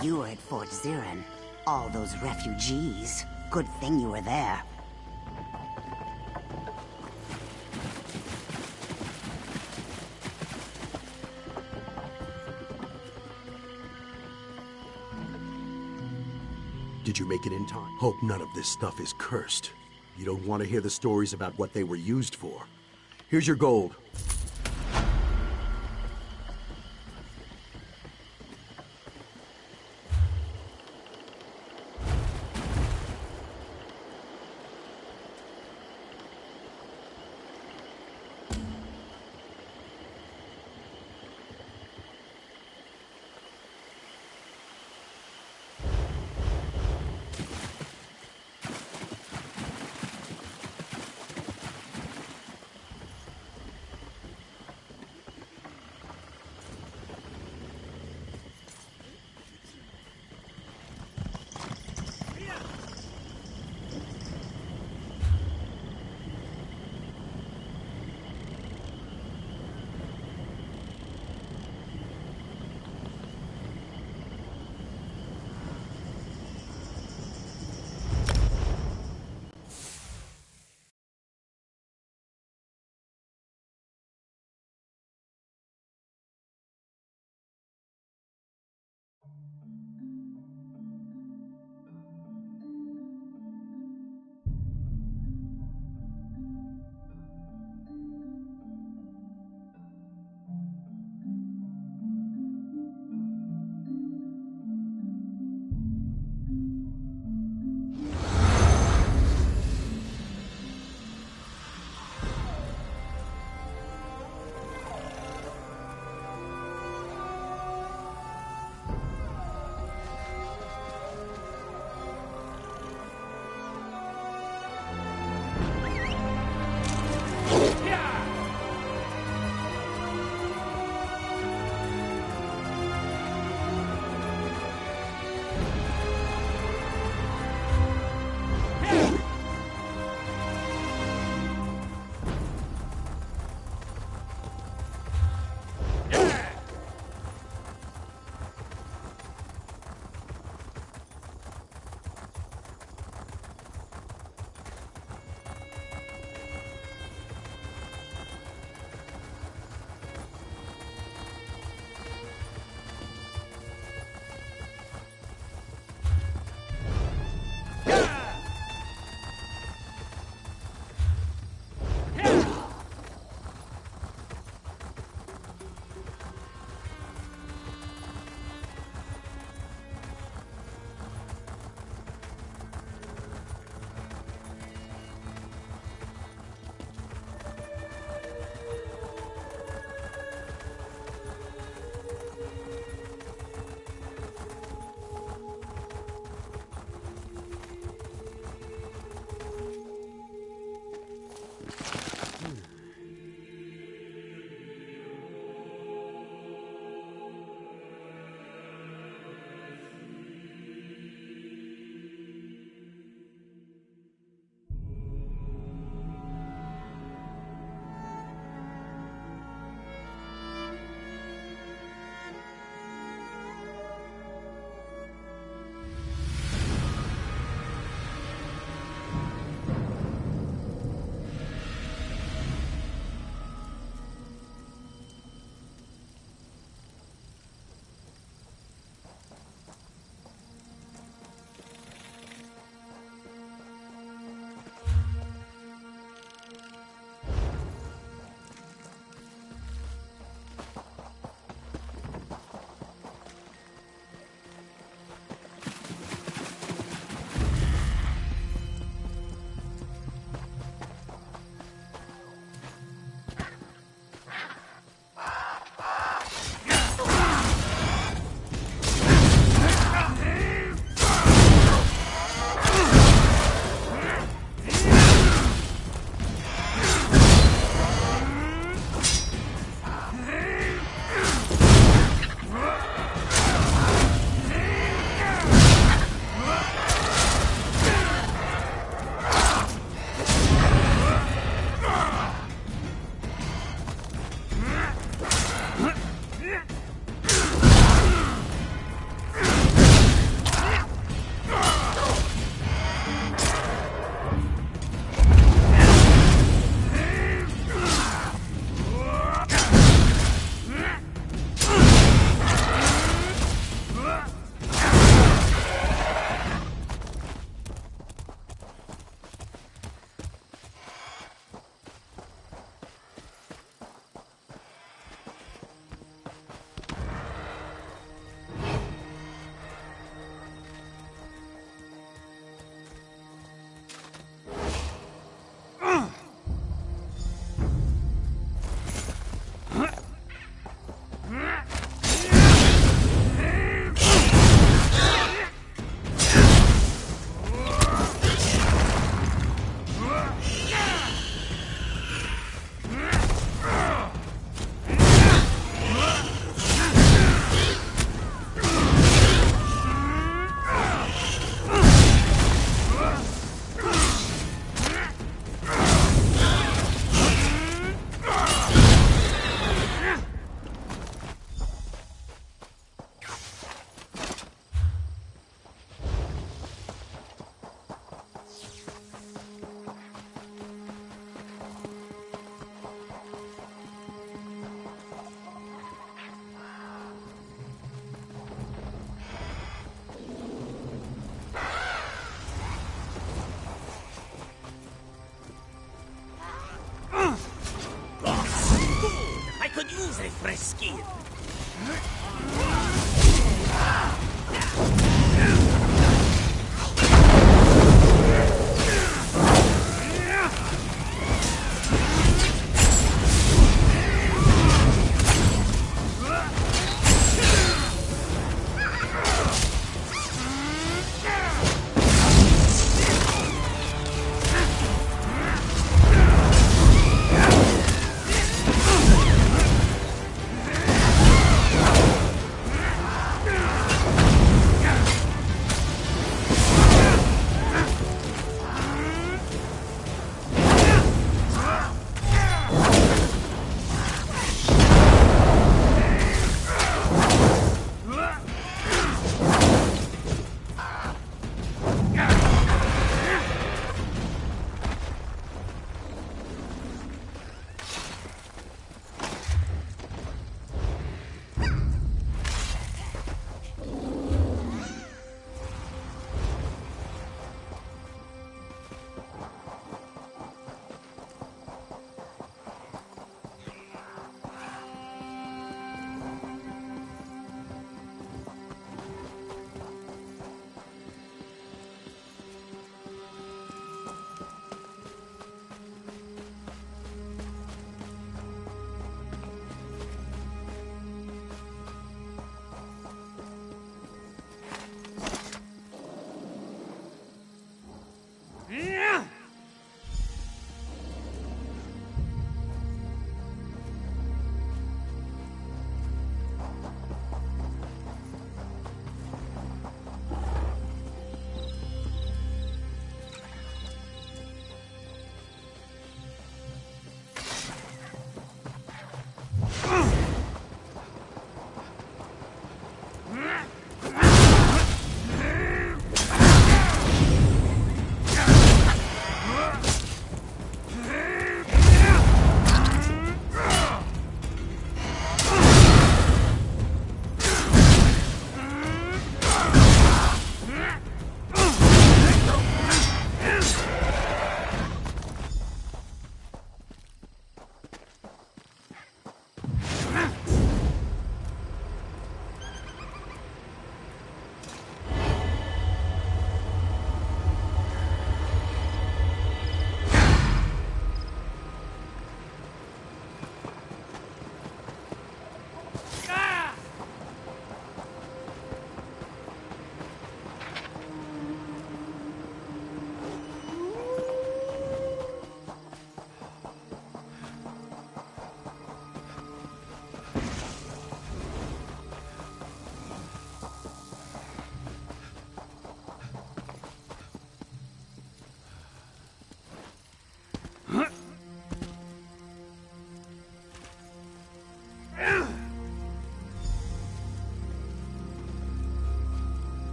You were at Fort Zirin. All those refugees. Good thing you were there. Did you make it in time? Hope none of this stuff is cursed. You don't want to hear the stories about what they were used for. Here's your gold.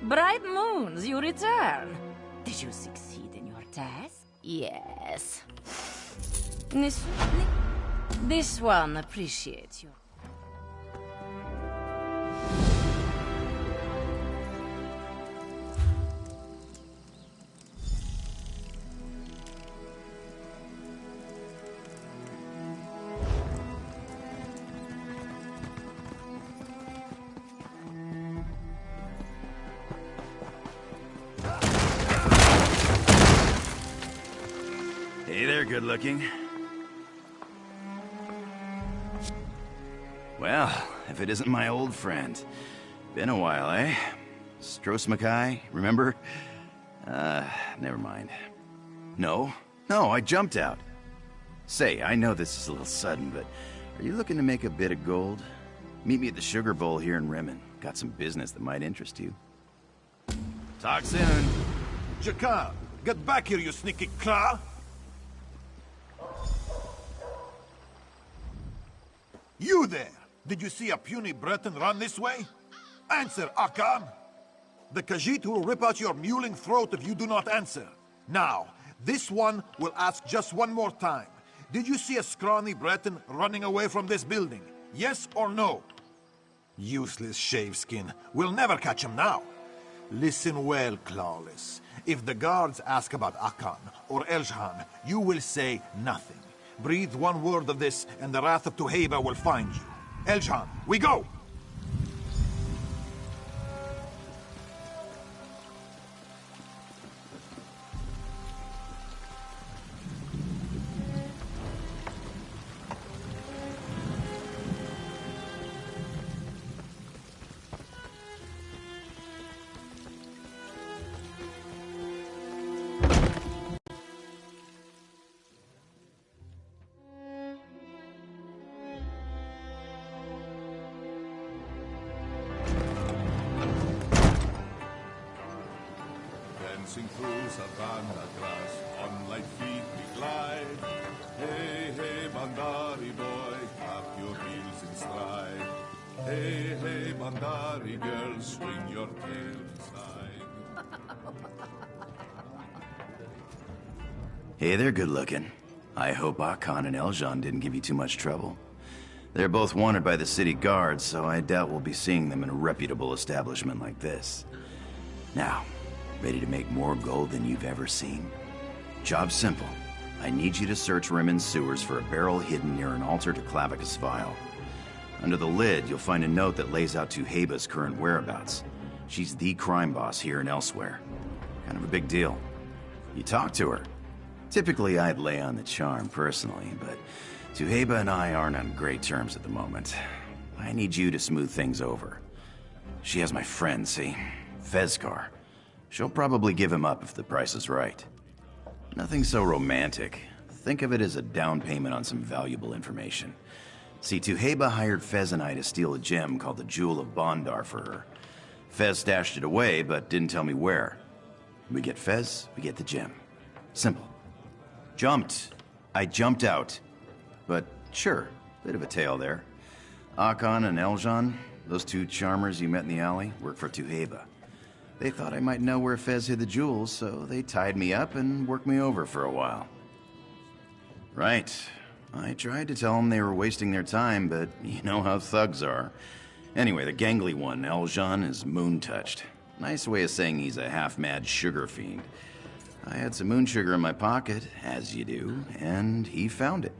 Bright moons, you return. Did you succeed in your task? Yes. This one appreciates you. Hey there, good looking. Well, if it isn't my old friend. Been a while, eh? Strosmakai, remember? Never mind. No, I jumped out. Say, I know this is a little sudden, but are you looking to make a bit of gold? Meet me at the Sugar Bowl here in Rimmen. Got some business that might interest you. Talk soon. Jakar, get back here, you sneaky claw! You there! Did you see a puny Breton run this way? Answer, Akan! The Khajiit will rip out your mewling throat if you do not answer. Now, this one will ask just one more time. Did you see a scrawny Breton running away from this building? Yes or no? Useless shaveskin. We'll never catch him now. Listen well, Clawless. If the guards ask about Akan or Eljan, you will say nothing. Breathe one word of this, and the wrath of Tuheba will find you. Eljan, we go! Dancing through savannah grass, on light feet we glide. Hey, hey, Bandari boy, clap your heels in stride. Hey, hey, Bandari girl, swing your tail inside. Hey there, good looking. I hope Akan and Eljan didn't give you too much trouble. They're both wanted by the city guards, so I doubt we'll be seeing them in a reputable establishment like this. Now, ready to make more gold than you've ever seen? Job's simple. I need you to search Rimmen's sewers for a barrel hidden near an altar to Clavicus Vile. Under the lid, you'll find a note that lays out Tuheba's current whereabouts. She's the crime boss here and elsewhere. Kind of a big deal. You talk to her. Typically, I'd lay on the charm personally, but Tuheba and I aren't on great terms at the moment. I need you to smooth things over. She has my friend, see? Fezcar. She'll probably give him up if the price is right. Nothing so romantic. Think of it as a down payment on some valuable information. See, Tuheba hired Fez and I to steal a gem called the Jewel of Bondar for her. Fez stashed it away, but didn't tell me where. We get Fez, we get the gem. Simple. I jumped out. But sure, bit of a tale there. Akan and Eljan, those two charmers you met in the alley, work for Tuheba. They thought I might know where Fez hid the jewels, so they tied me up and worked me over for a while. Right. I tried to tell them they were wasting their time, but you know how thugs are. Anyway, the gangly one, Eljan, is moon-touched. Nice way of saying he's a half-mad sugar fiend. I had some moon sugar in my pocket, as you do, and he found it.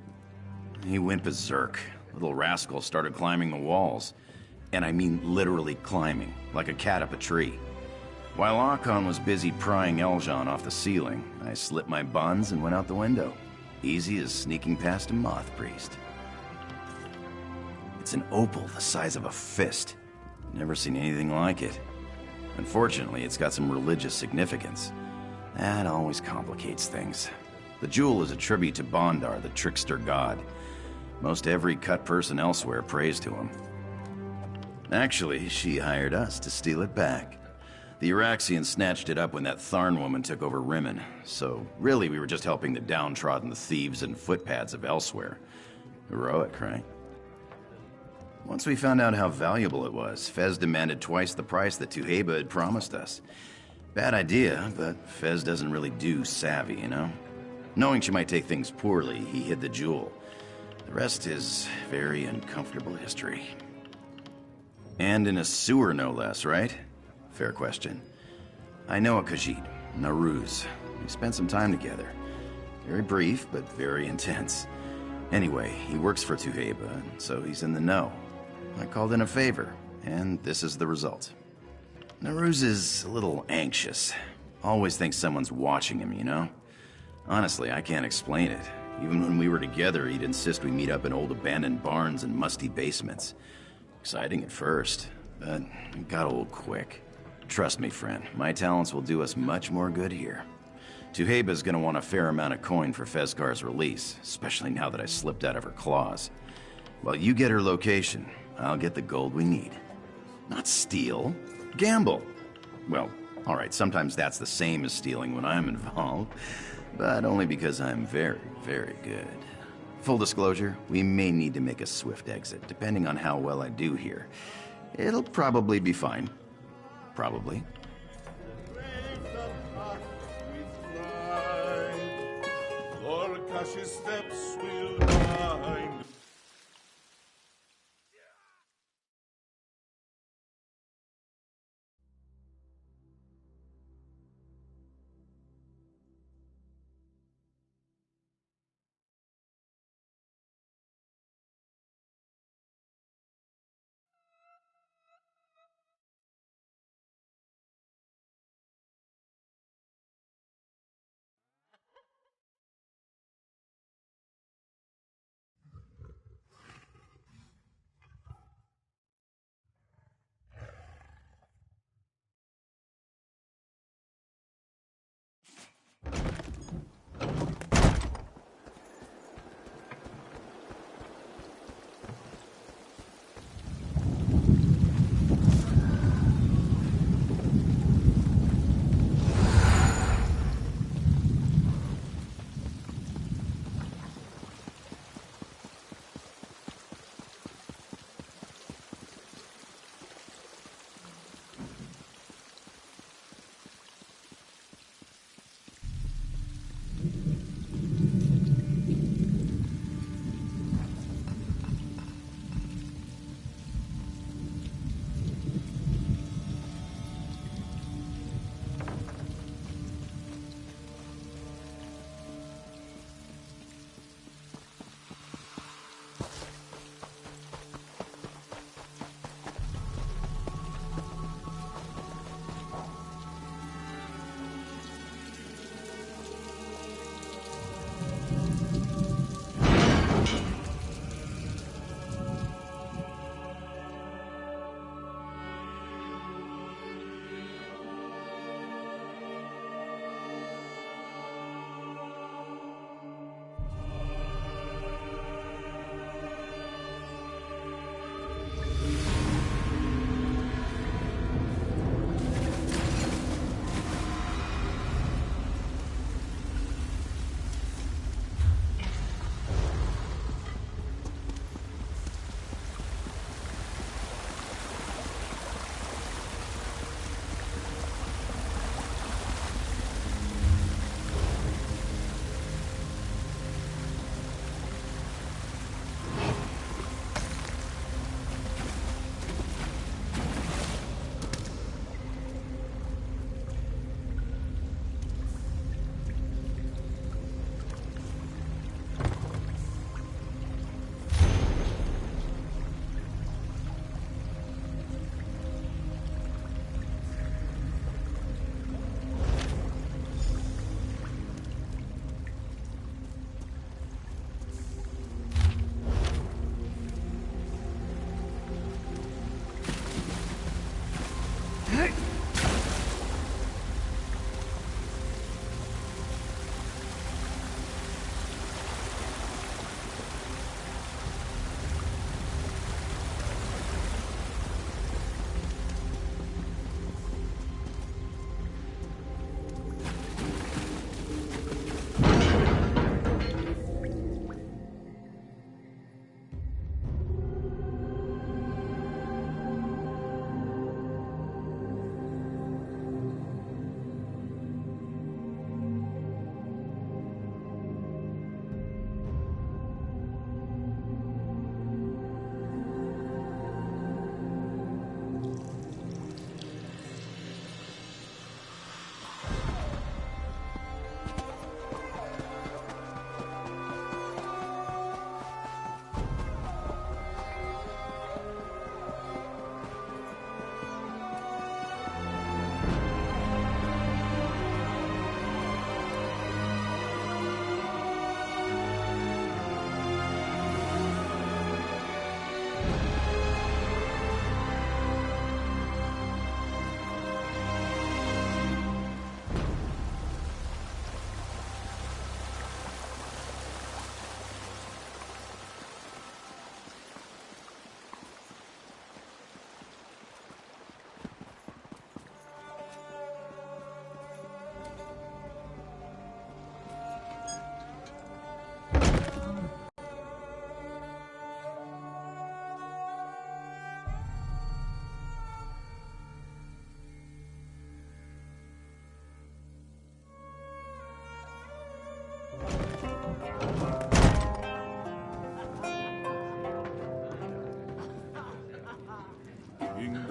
He went berserk. Little rascal started climbing the walls. And I mean literally climbing, like a cat up a tree. While Akan was busy prying Eljan off the ceiling, I slipped my buns and went out the window. Easy as sneaking past a moth priest. It's an opal the size of a fist. Never seen anything like it. Unfortunately, it's got some religious significance. That always complicates things. The jewel is a tribute to Bondar, the trickster god. Most every cut person elsewhere prays to him. Actually, she hired us to steal it back. The Iraxians snatched it up when that Tharn woman took over Rimmen, so really we were just helping the downtrodden thieves and footpads of Elysewr. Heroic, right? Once we found out how valuable it was, Fez demanded twice the price that Tuheba had promised us. Bad idea, but Fez doesn't really do savvy, you know? Knowing she might take things poorly, he hid the jewel. The rest is very uncomfortable history. And in a sewer, no less, right? Fair question. I know a Khajiit, Naruz. We spent some time together. Very brief, but very intense. Anyway, he works for Tuheba, and so he's in the know. I called in a favor, and this is the result. Naruz is a little anxious. Always thinks someone's watching him, you know? Honestly, I can't explain it. Even when we were together, he'd insist we meet up in old abandoned barns and musty basements. Exciting at first, but it got old quick. Trust me, friend, my talents will do us much more good here. Tuheba's gonna want a fair amount of coin for Fezkar's release, especially now that I slipped out of her claws. While you get her location, I'll get the gold we need. Not steal, gamble. Well, alright, sometimes that's the same as stealing when I'm involved, but only because I'm very, very good. Full disclosure, we may need to make a swift exit, depending on how well I do here. It'll probably be fine. Probably. Lorcash's steps will wind.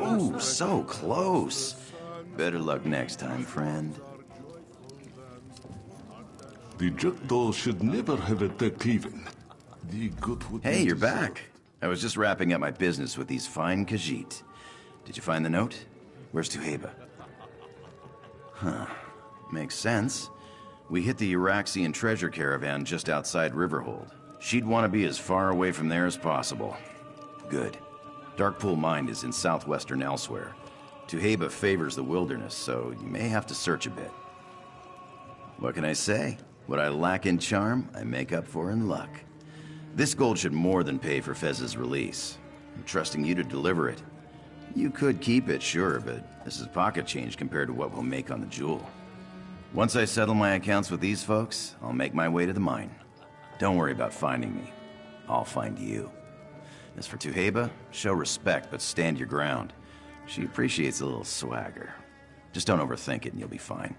Ooh, so close. Better luck next time, friend. The jackdaw should never have attacked even. The good would Hey, you're back. I was just wrapping up my business with these fine Khajiit. Did you find the note? Where's Tuheba? Huh. Makes sense. We hit the Uraxian treasure caravan just outside Riverhold. She'd want to be as far away from there as possible. Good. Darkpool Mine is in southwestern Elysewr. Tuheba favors the wilderness, so you may have to search a bit. What can I say? What I lack in charm, I make up for in luck. This gold should more than pay for Fez's release. I'm trusting you to deliver it. You could keep it, sure, but this is pocket change compared to what we'll make on the jewel. Once I settle my accounts with these folks, I'll make my way to the mine. Don't worry about finding me. I'll find you. As for Tuheba, show respect, but stand your ground. She appreciates a little swagger. Just don't overthink it and you'll be fine.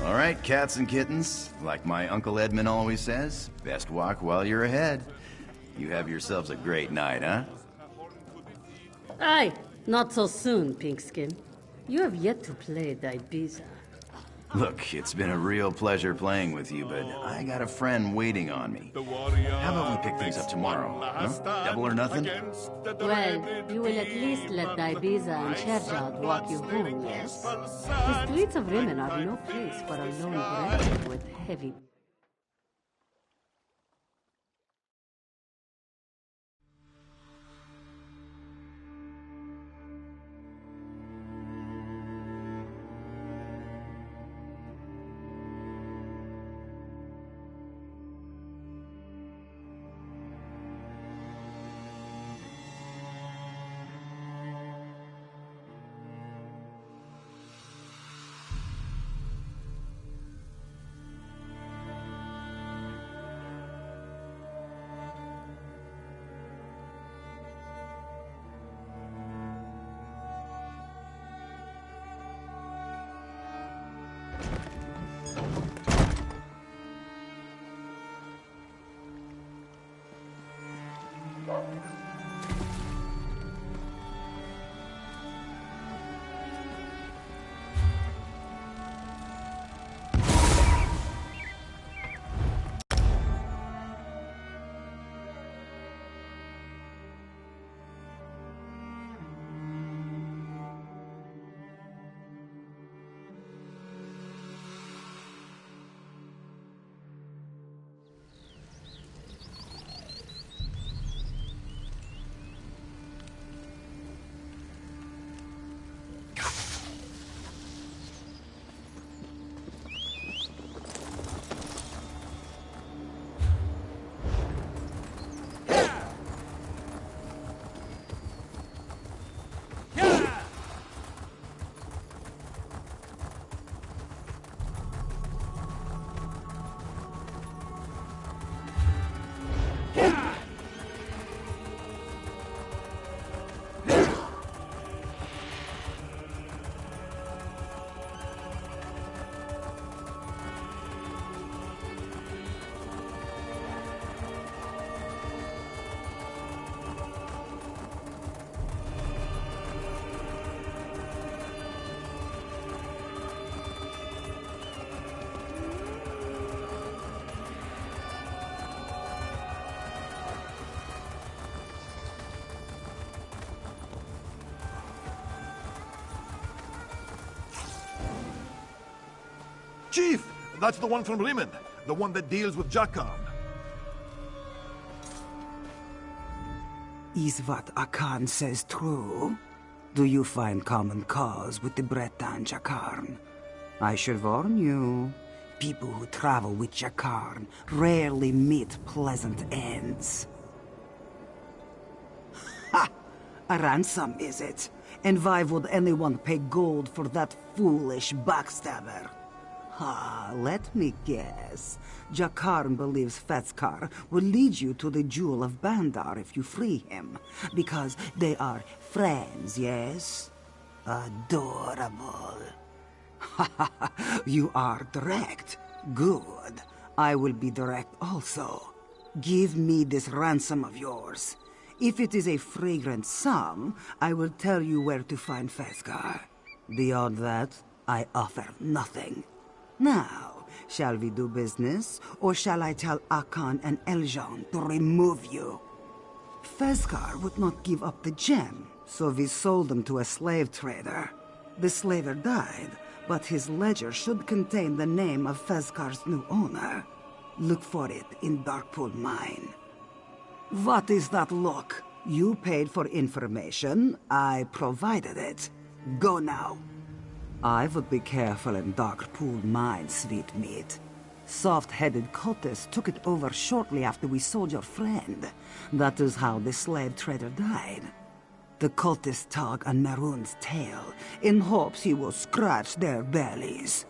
All right, cats and kittens. Like my Uncle Edmund always says, best walk while you're ahead. You have yourselves a great night, huh? Aye, not so soon, Pinkskin. You have yet to play Dailies I. Look, it's been a real pleasure playing with you, but I got a friend waiting on me. How about we pick things up tomorrow, huh? Double or nothing? Well, you will at least let Dailies I and Sherjad walk you home, yes? The streets of Rimmon are no place for a lone brother with heavy... Chief! That's the one from Rimmon. The one that deals with Jakarn. Is what Akan says true? Do you find common cause with the Breton Jakarn? I should warn you, people who travel with Jakarn rarely meet pleasant ends. Ha! A ransom, is it? And why would anyone pay gold for that foolish backstabber? Let me guess. Jakarn believes Fetskar will lead you to the Jewel of Bandar if you free him. Because they are friends, yes? Adorable. You are direct. Good. I will be direct also. Give me this ransom of yours. If it is a fragrant sum, I will tell you where to find Fezgar. Beyond that, I offer nothing. Now, shall we do business, or shall I tell Akan and Eljon to remove you? Fezgar would not give up the gem, so we sold them to a slave trader. The slaver died, but his ledger should contain the name of Fezgar's new owner. Look for it in Darkpool Mine. What is that look? You paid for information, I provided it. Go now. I would be careful in Darkpool Mine, sweet meat. Soft-headed cultists took it over shortly after we sold your friend. That is how the slave trader died. The cultists tug on Maroon's tail in hopes he will scratch their bellies.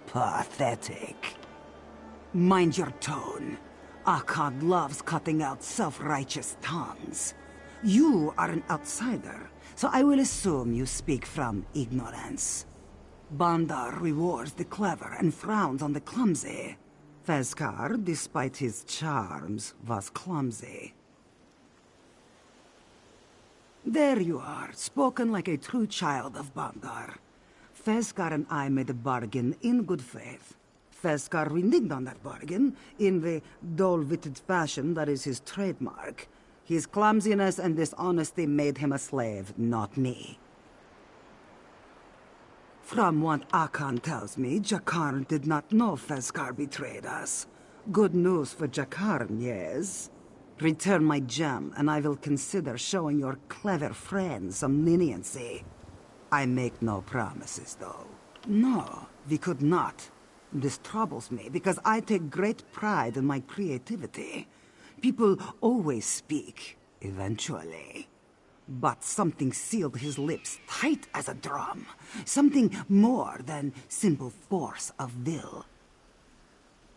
Pathetic. Mind your tone. Akkad loves cutting out self-righteous tongues. You are an outsider, so I will assume you speak from ignorance. Bandar rewards the clever and frowns on the clumsy. Fezgar, despite his charms, was clumsy. There you are, spoken like a true child of Bandar. Fezgar and I made a bargain in good faith. Fezgar reneged on that bargain in the dull-witted fashion that is his trademark. His clumsiness and dishonesty made him a slave, not me. From what Akan tells me, Jakarn did not know Fezgar betrayed us. Good news for Jakarn, yes? Return my gem, and I will consider showing your clever friend some leniency. I make no promises, though. No, we could not. This troubles me, because I take great pride in my creativity. People always speak, eventually. But something sealed his lips tight as a drum. Something more than simple force of will.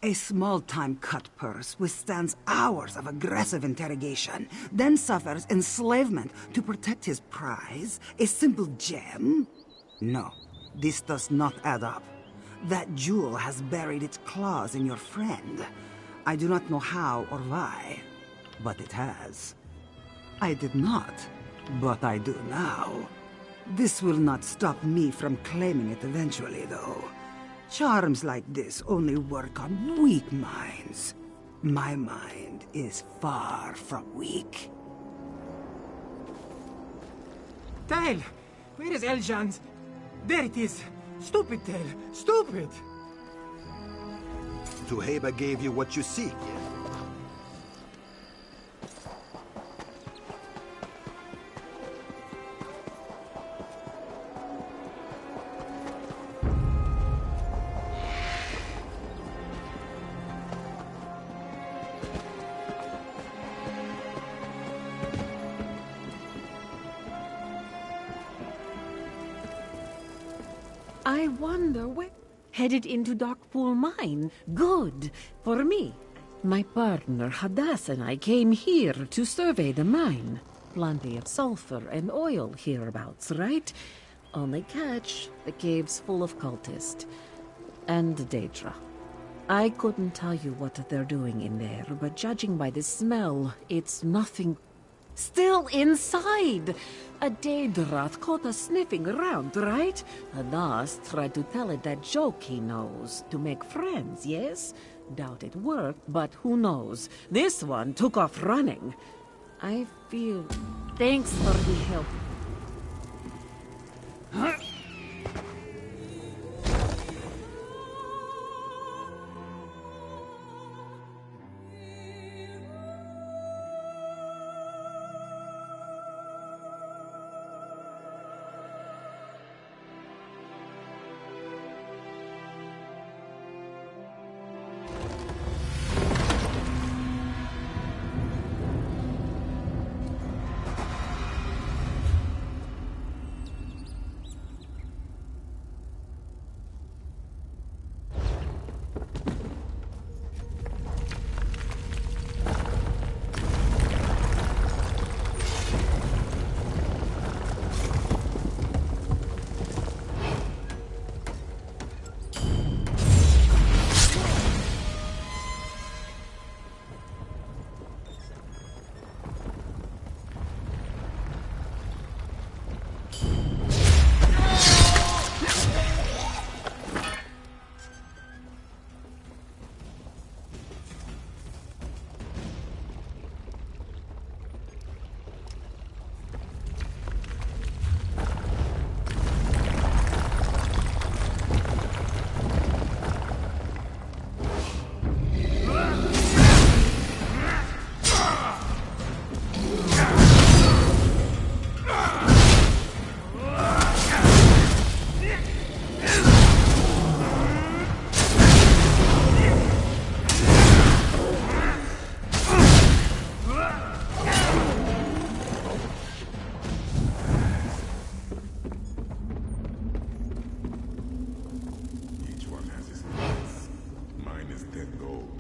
A small-time cut purse withstands hours of aggressive interrogation, then suffers enslavement to protect his prize? A simple gem? No, this does not add up. That jewel has buried its claws in your friend. I do not know how or why, but it has. I did not, but I do now. This will not stop me from claiming it eventually, though. Charms like this only work on weak minds. My mind is far from weak. Tail! Where is Eljan's? There it is! Stupid Tail! Stupid! Tuheba gave you what you seek. I wonder where... Headed into Darkpool Mine. Good. For me. My partner Hadass and I came here to survey the mine. Plenty of sulfur and oil hereabouts, right? Only catch, the cave's full of cultists. And Daedra. I couldn't tell you what they're doing in there, but judging by the smell, it's nothing... Still inside! A Daedra caught us sniffing around, right? Hadass tried to tell it that joke he knows, to make friends, yes? Doubt it worked, but who knows? This one took off running. I feel... Thanks for the help. worth 10 gold.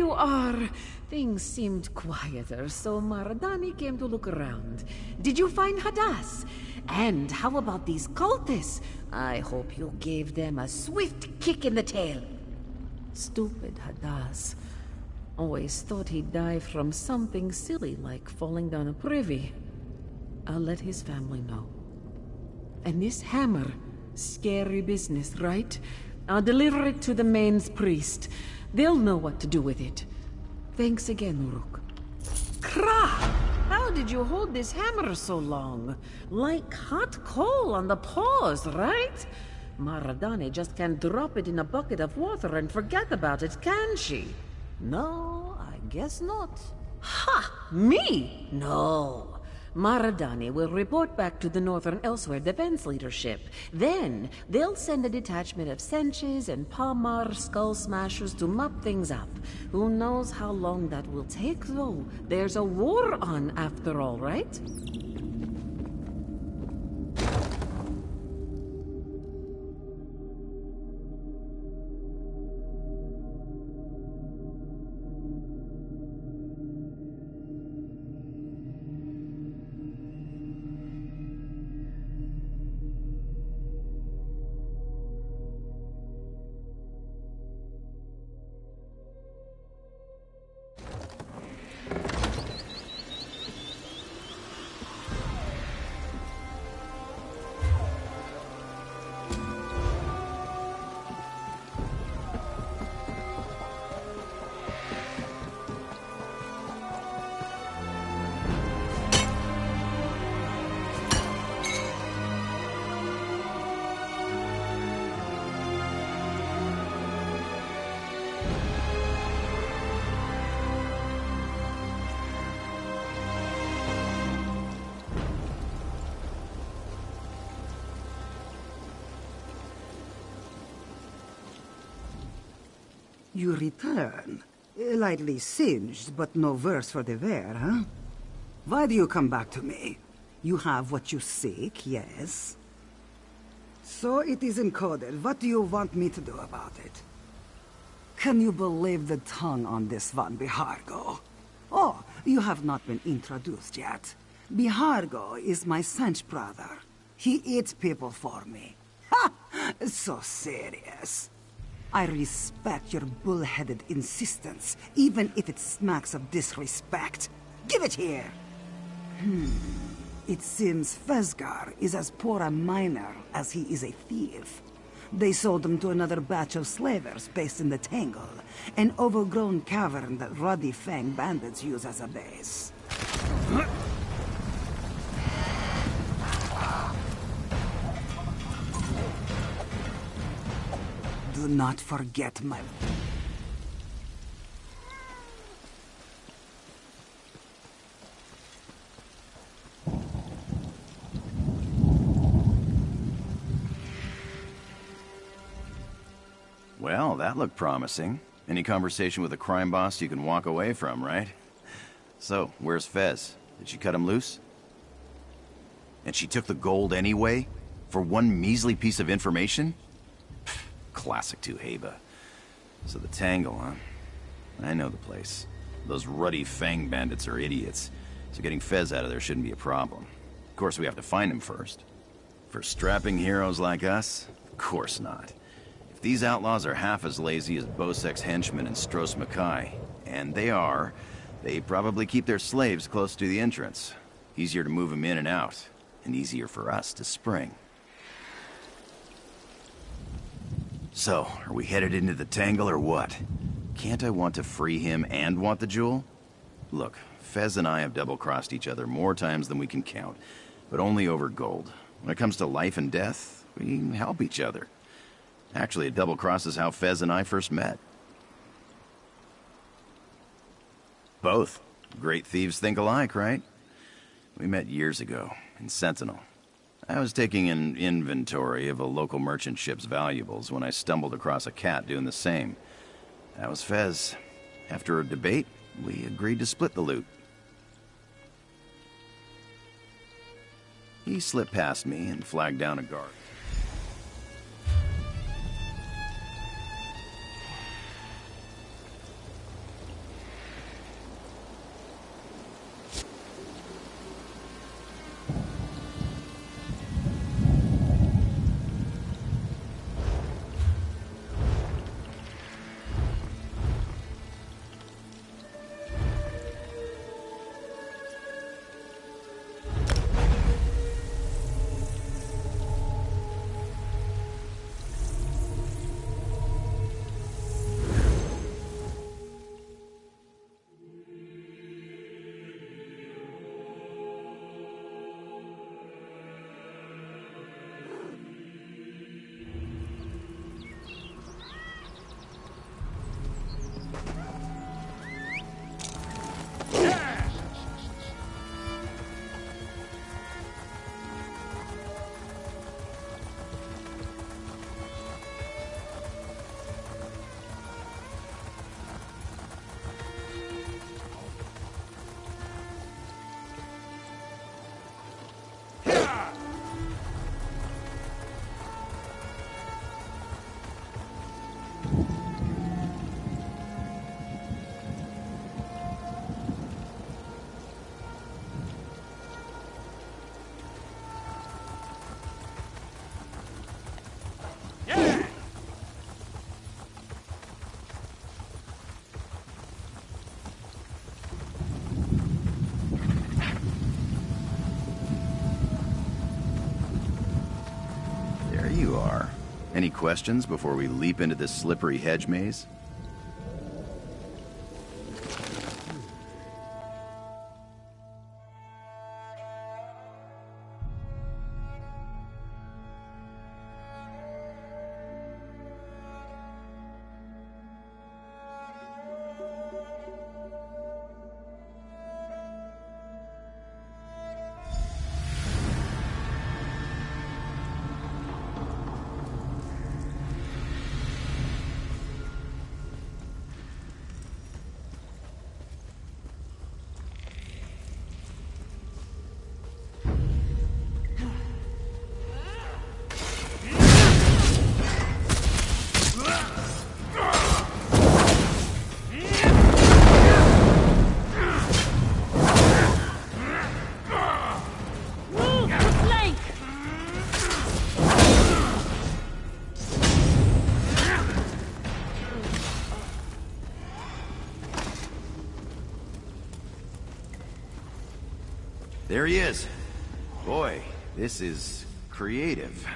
you are. Things seemed quieter, so Maradani came to look around. Did you find Hadass? And how about these cultists? I hope you gave them a swift kick in the tail. Stupid Hadass. Always thought he'd die from something silly like falling down a privy. I'll let his family know. And this hammer, scary business, right? I'll deliver it to the Main's priest. They'll know what to do with it. Thanks again, Uruk. Kra! How did you hold this hammer so long? Like hot coal on the paws, right? Maradani just can't drop it in a bucket of water and forget about it, can she? No, I guess not. Ha! Me? No. Maradani will report back to the Northern Elysewr defense leadership. Then, they'll send a detachment of Senches and Palmar skull smashers to mop things up. Who knows how long that will take, though? There's a war on, after all, right? You return. Lightly singed, but no worse for the wear, huh? Why do you come back to me? You have what you seek, yes? So it is encoded. What do you want me to do about it? Can you believe the tongue on this one, Bihargo? Oh, you have not been introduced yet. Bihargo is my Sench brother. He eats people for me. Ha! So serious. I respect your bullheaded insistence, even if it smacks of disrespect. Give it here! It seems Fesgar is as poor a miner as he is a thief. They sold him to another batch of slavers based in the Tangle, an overgrown cavern that Ruddy Fang bandits use as a base. Do not forget my... Well, that looked promising. Any conversation with a crime boss you can walk away from, right? So, where's Fez? Did she cut him loose? And she took the gold anyway? For one measly piece of information? Classic Tuheba. So the Tangle, huh? I know the place. Those Ruddy Fang bandits are idiots, so getting Fez out of there shouldn't be a problem. Of course, we have to find him first. For strapping heroes like us? Of course not. If these outlaws are half as lazy as Bosek's henchmen and Stros Mackay, and they are, they probably keep their slaves close to the entrance. Easier to move them in and out, and easier for us to spring. So, are we headed into the Tangle or what? Can't I want to free him and want the jewel? Look, Fez and I have double-crossed each other more times than we can count, but only over gold. When it comes to life and death, we help each other. Actually, it double-crosses how Fez and I first met. Both. Great thieves think alike, right? We met years ago, in Sentinel. I was taking an inventory of a local merchant ship's valuables when I stumbled across a cat doing the same. That was Fez. After a debate, we agreed to split the loot. He slipped past me and flagged down a guard. Any questions before we leap into this slippery hedge maze? There he is. Boy, this is creative.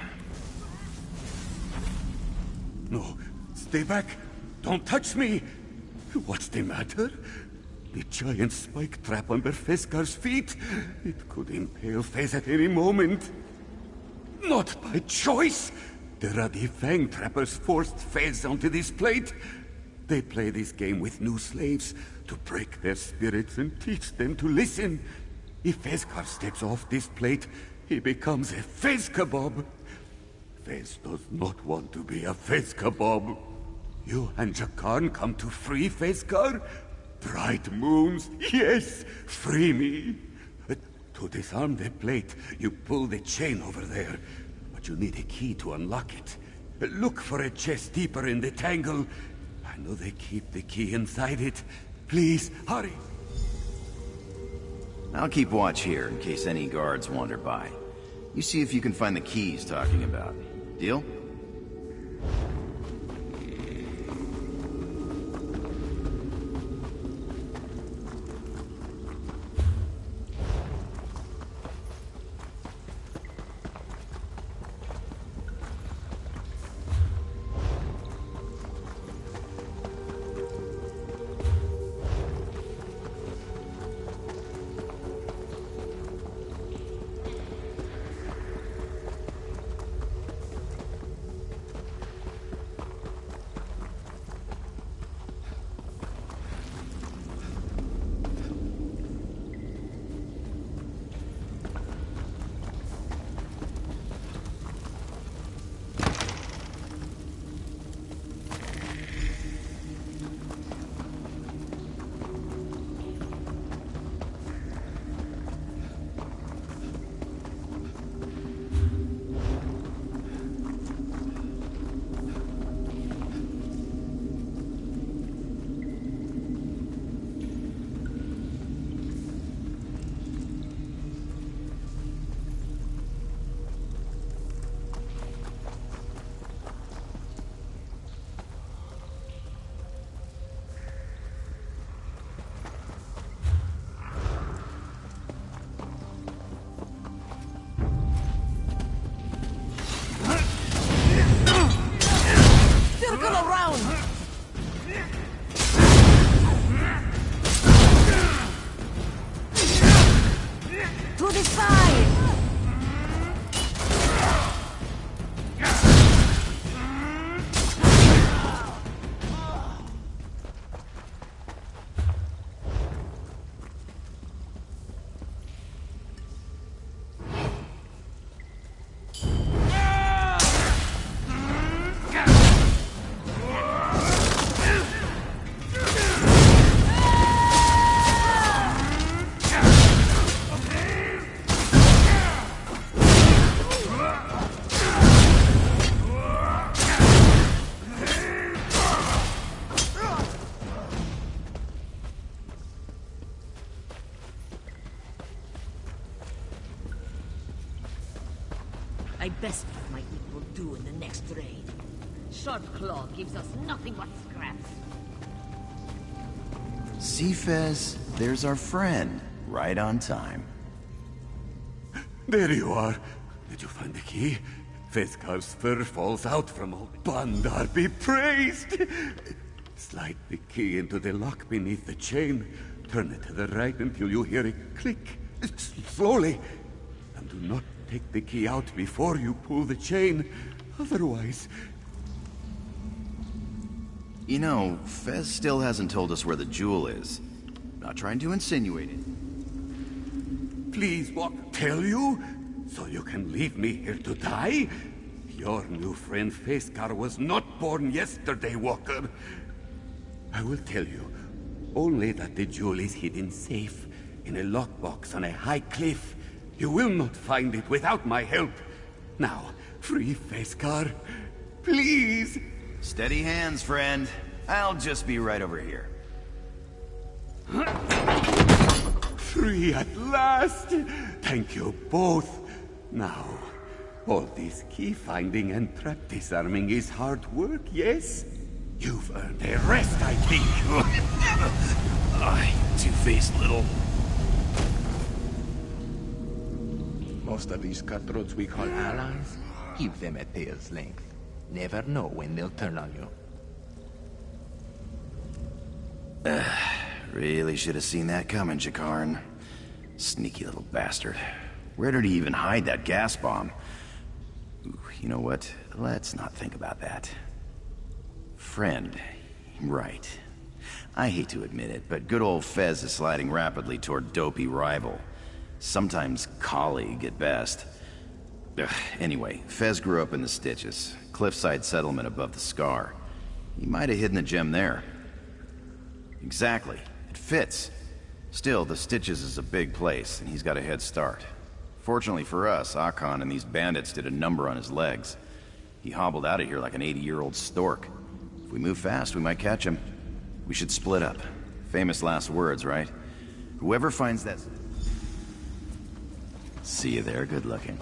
No, stay back. Don't touch me. What's the matter? The giant spike trap under Feskar's feet. It could impale Fez at any moment. Not by choice. The ruddy fang trappers forced Fez onto this plate. They play this game with new slaves to break their spirits and teach them to listen. If Fezkar steps off this plate, he becomes a Fez kebab. Fez does not want to be a Fez kebab. You and Jakarn come to free Fezkar? Bright moons, yes, free me. To disarm the plate, you pull the chain over there. But you need a key to unlock it. Look for a chest deeper in the tangle. I know they keep the key inside it. Please, hurry. I'll keep watch here in case any guards wander by. You see if you can find the key he's talking about. Deal? I best let my equal do in the next raid. Sharp Claw gives us nothing but scraps. See, Fez? There's our friend. Right on time. There you are. Did you find the key? Feskar's fur falls out from old Bandar, be praised! Slide the key into the lock beneath the chain. Turn it to the right until you hear it click. Slowly. And do not take the key out before you pull the chain. Otherwise... You know, Fez still hasn't told us where the jewel is. Not trying to insinuate it. Please, what? Tell you? So you can leave me here to die? Your new friend Feskar was not born yesterday, Walker. I will tell you, only that the jewel is hidden safe in a lockbox on a high cliff. You will not find it without my help. Now, free Feskar. Please! Steady hands, friend. I'll just be right over here. Free at last! Thank you both. Now, all this key finding and trap disarming is hard work, yes? You've earned a rest, I think. Two-faced little... Most of these cutthroats we call allies, keep them at tail's length. Never know when they'll turn on you. Really should have seen that coming, Jakarn. Sneaky little bastard. Where did he even hide that gas bomb? Ooh, you know what? Let's not think about that. Friend. Right. I hate to admit it, but good old Fez is sliding rapidly toward dopey rival. Sometimes colleague at best. Anyway, Fez grew up in the Stitches, cliffside settlement above the Scar. He might have hidden the gem there. Exactly. It fits. Still, the Stitches is a big place, and he's got a head start. Fortunately for us, Akon and these bandits did a number on his legs. He hobbled out of here like an 80-year-old stork. If we move fast, we might catch him. We should split up. Famous last words, right? Whoever finds that... See you there, good looking.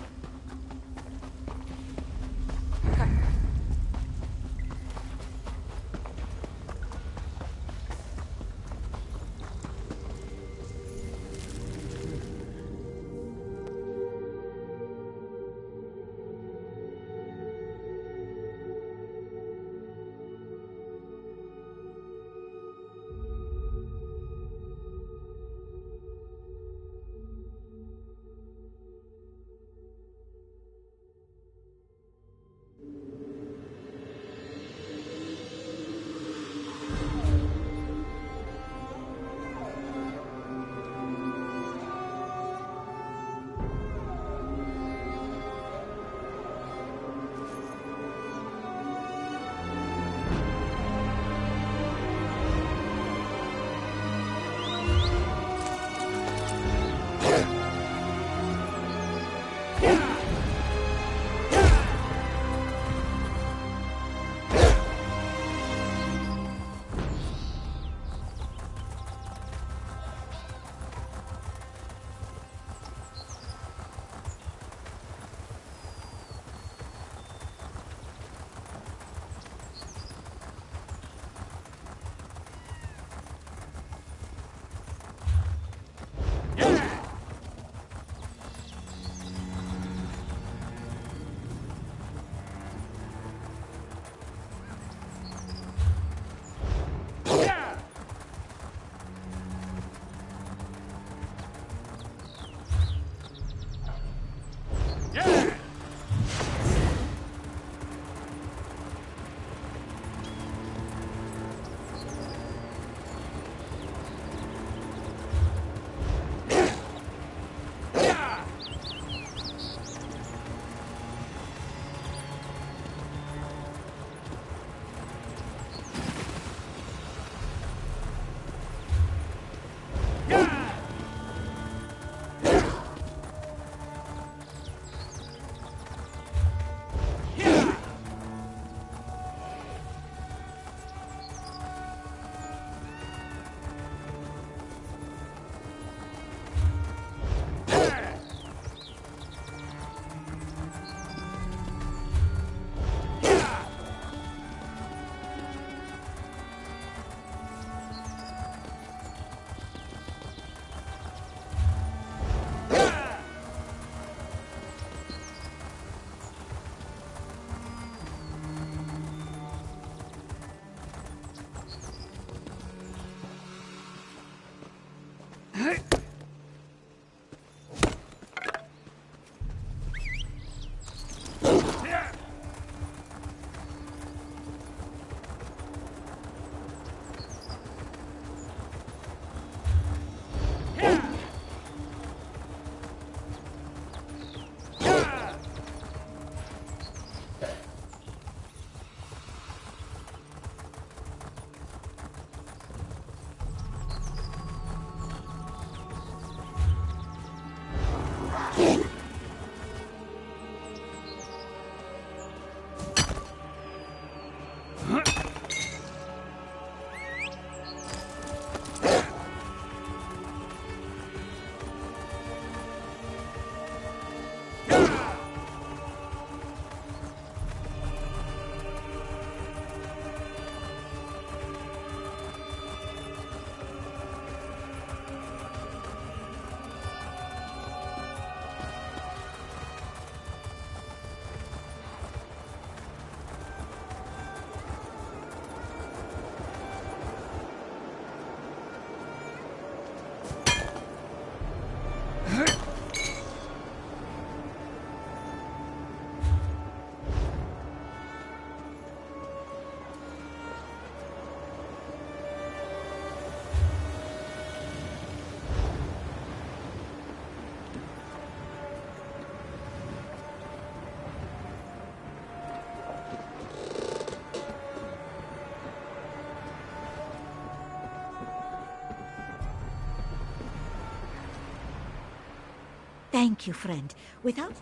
Thank you, friend. Without...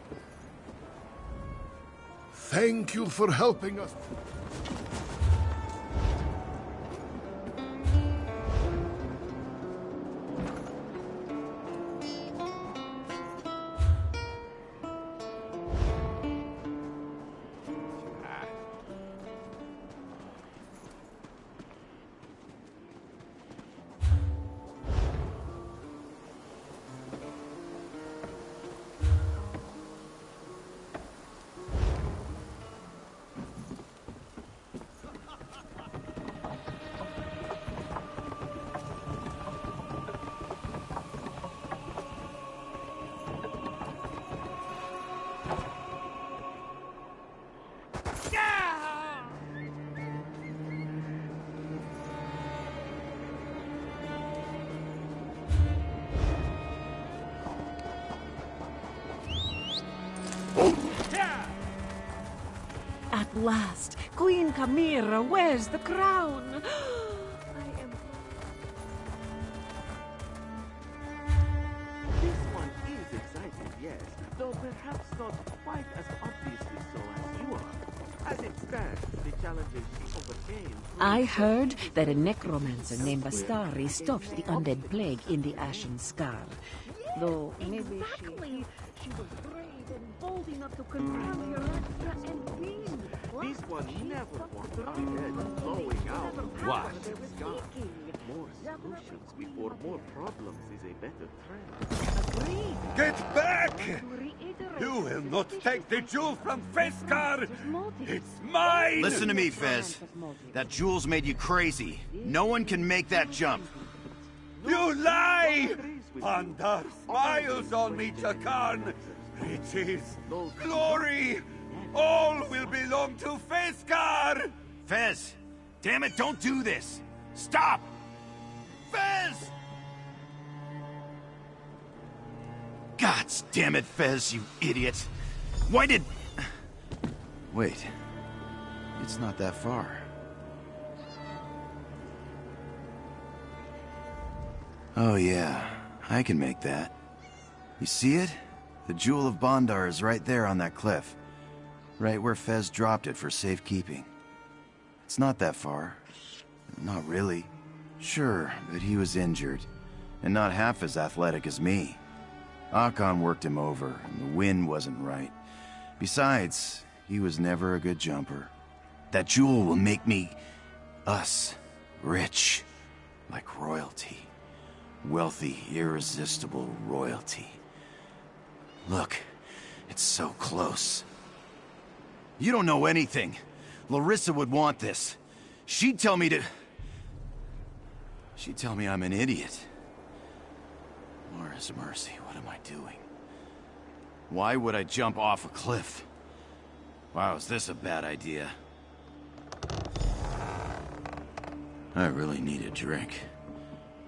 Thank you for helping us. At last, Queen Chimera wears the crown. This one is exciting, yes, though perhaps not quite as obviously so as you are. As it stands, the challenges she overcame... I heard that a necromancer named Bastari stopped the undead plague in the Ashen Scar. Though maybe she was brave and bold enough to confront Veliredh and win. This one never wants undead blowing out. What? More solutions before more problems is a better trend. Get back! You will not take the jewel from Feskar! It's mine! Listen to me, Fez. That jewel's made you crazy. No one can make that jump. You lie! Pandar smiles on me, Chakarn! Riches, glory, all will belong to Feskar! Fez! Damn it, don't do this! Stop! Fez! God damn it, Fez, you idiot! Why did... Wait. It's not that far. Oh yeah, I can make that. You see it? The Jewel of Bondar is right there on that cliff. Right where Fez dropped it for safekeeping. It's not that far. Not really. Sure, but he was injured. And not half as athletic as me. Akon worked him over, and the wind wasn't right. Besides, he was never a good jumper. That jewel will make me... us... rich. Like royalty. Wealthy, irresistible royalty. Look, it's so close. You don't know anything. Larissa would want this. She'd tell me to... She'd tell me I'm an idiot. Laura's mercy, what am I doing? Why would I jump off a cliff? Wow, is this a bad idea? I really need a drink.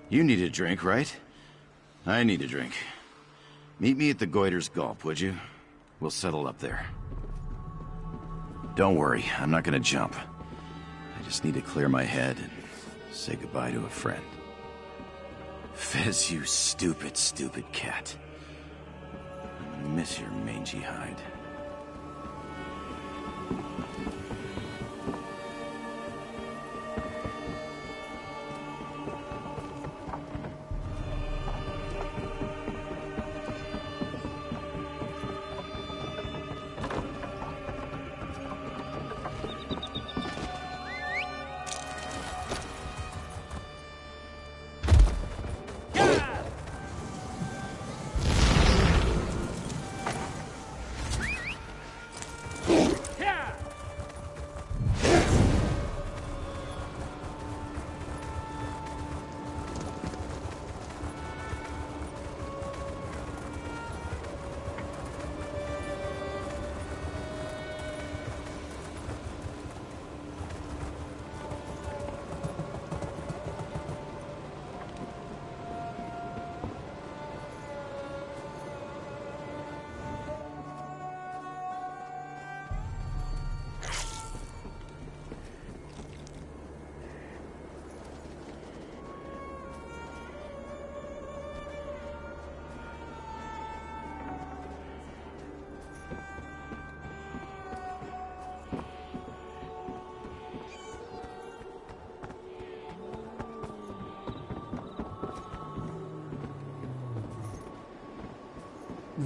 You need a drink, right? I need a drink. Meet me at the Goiter's Gulp, would you? We'll settle up there. Don't worry, I'm not gonna jump. I just need to clear my head and say goodbye to a friend. Fez, you stupid, stupid cat. I'm gonna miss your mangy hide.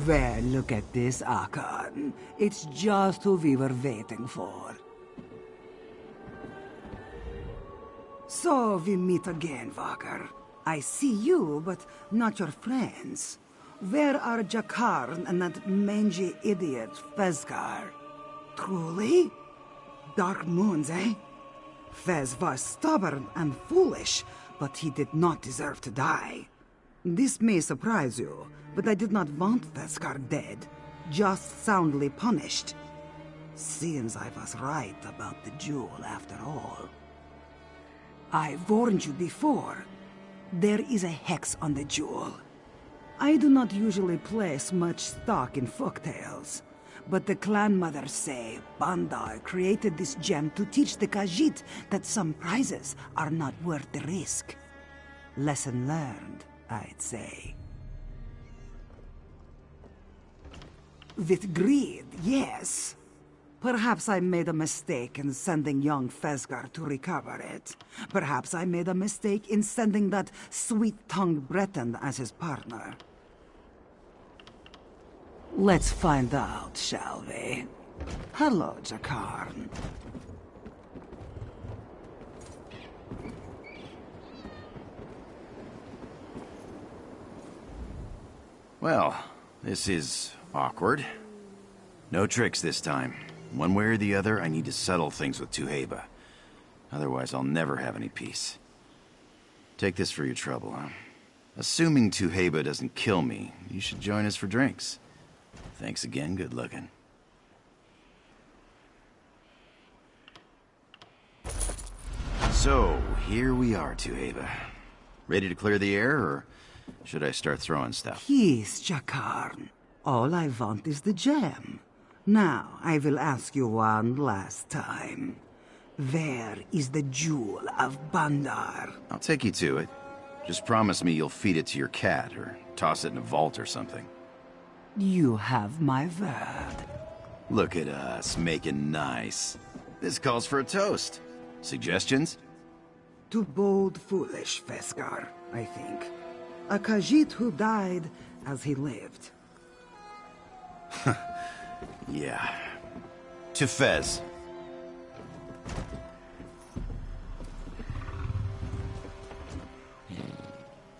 Well, look at this, Akan. It's just who we were waiting for. So we meet again, Walker. I see you, but not your friends. Where are Jakarn and that mangy idiot, Fezgar? Truly? Dark moons, eh? Fez was stubborn and foolish, but he did not deserve to die. This may surprise you, but I did not want Fezgar dead, just soundly punished. Seems I was right about the jewel after all. I warned you before. There is a hex on the jewel. I do not usually place much stock in folktales, but the clan mothers say Bandar created this gem to teach the Khajiit that some prizes are not worth the risk. Lesson learned, I'd say. With greed, yes. Perhaps I made a mistake in sending young Fezgar to recover it. Perhaps I made a mistake in sending that sweet-tongued Breton as his partner. Let's find out, shall we? Hello, Jakarn. Well, this is awkward. No tricks this time. One way or the other, I need to settle things with Tuheba. Otherwise, I'll never have any peace. Take this for your trouble, huh? Assuming Tuheba doesn't kill me, you should join us for drinks. Thanks again, good looking. So, here we are, Tuheba. Ready to clear the air, or should I start throwing stuff? Peace, Jakarn. All I want is the gem. Now, I will ask you one last time. Where is the jewel of Bandar? I'll take you to it. Just promise me you'll feed it to your cat, or toss it in a vault or something. You have my word. Look at us, making nice. This calls for a toast. Suggestions? To bold, foolish Fezgar, I think. A Khajiit who died as he lived. Yeah. To Fez.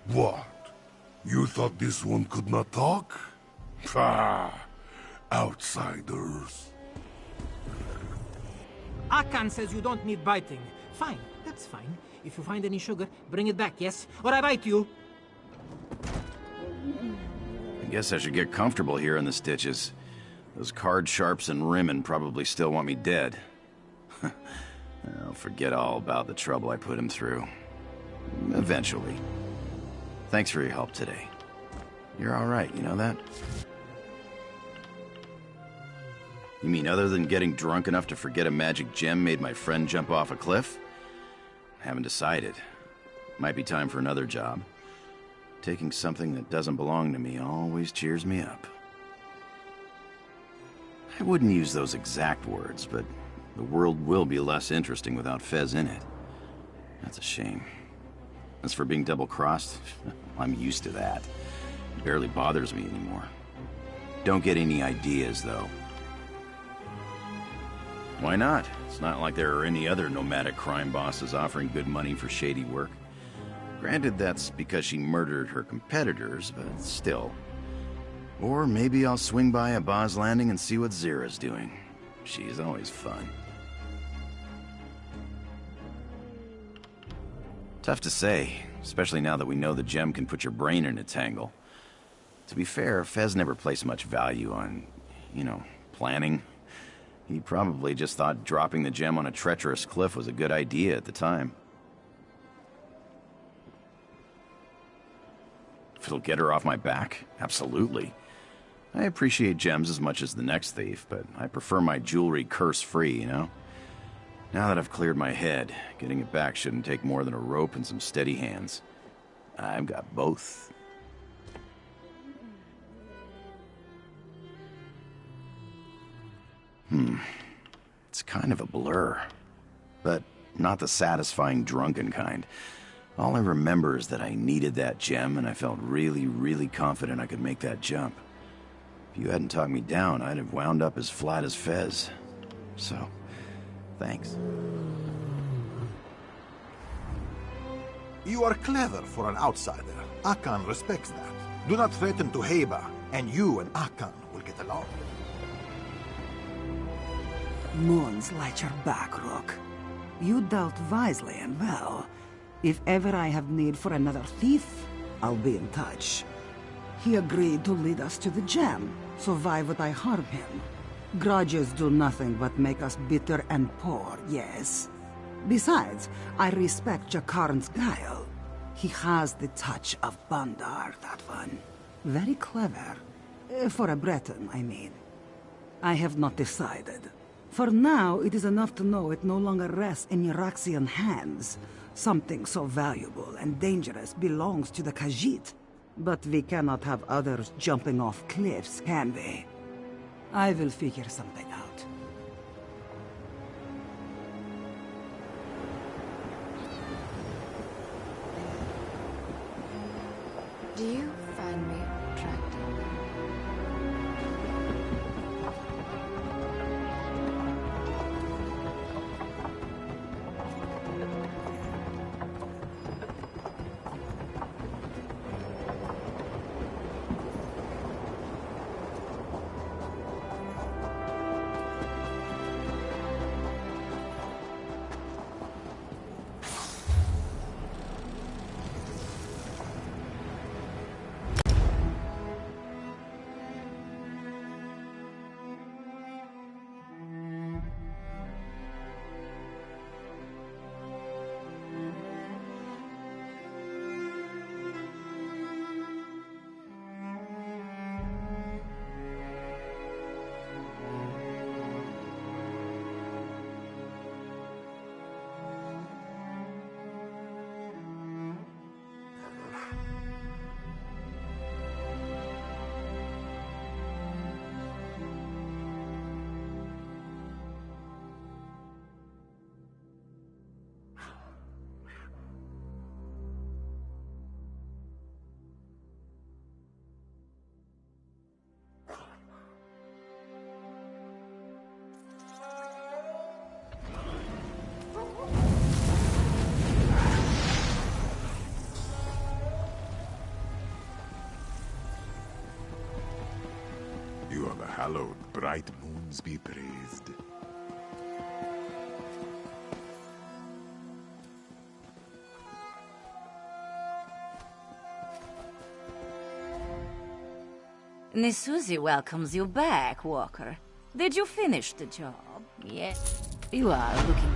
What? You thought this one could not talk? Pah! Outsiders. Akan says you don't need biting. Fine, that's fine. If you find any sugar, bring it back, yes? Or I bite you. I guess I should get comfortable here in the stitches. Those card sharps and Rimmen probably still want me dead. I'll forget all about the trouble I put him through. Eventually. Thanks for your help today. You're all right, you know that? You mean other than getting drunk enough to forget a magic gem made my friend jump off a cliff? Haven't decided. Might be time for another job. Taking something that doesn't belong to me always cheers me up. I wouldn't use those exact words, but the world will be less interesting without Fez in it. That's a shame. As for being double-crossed, I'm used to that. It barely bothers me anymore. Don't get any ideas, though. Why not? It's not like there are any other nomadic crime bosses offering good money for shady work. Granted, that's because she murdered her competitors, but still. Or maybe I'll swing by a Boz Landing and see what Zira's doing. She's always fun. Tough to say, especially now that we know the gem can put your brain in a tangle. To be fair, Fez never placed much value on, planning. He probably just thought dropping the gem on a treacherous cliff was a good idea at the time. If it'll get her off my back, absolutely. I appreciate gems as much as the next thief, but I prefer my jewelry curse-free, Now that I've cleared my head, getting it back shouldn't take more than a rope and some steady hands. I've got both. It's kind of a blur. But not the satisfying drunken kind. All I remember is that I needed that gem and I felt really, really confident I could make that jump. If you hadn't talked me down, I'd have wound up as flat as Fez. So, thanks. You are clever for an outsider. Akan respects that. Do not threaten to Heba, and you and Akan will get along. Moons light your back, Rook. You dealt wisely and well. If ever I have need for another thief, I'll be in touch. He agreed to lead us to the gem, so why would I harm him? Grudges do nothing but make us bitter and poor, yes. Besides, I respect Jakarn's guile. He has the touch of Bandar, that one. Very clever. For a Breton, I mean. I have not decided. For now, it is enough to know it no longer rests in Iraxian hands. Something so valuable and dangerous belongs to the Khajiit. But we cannot have others jumping off cliffs, can we? I will figure something out. Do you find me attractive? You are the hallowed, bright moons be praised. Nisuzi welcomes you back, Walker. Did you finish the job? Yes. You are looking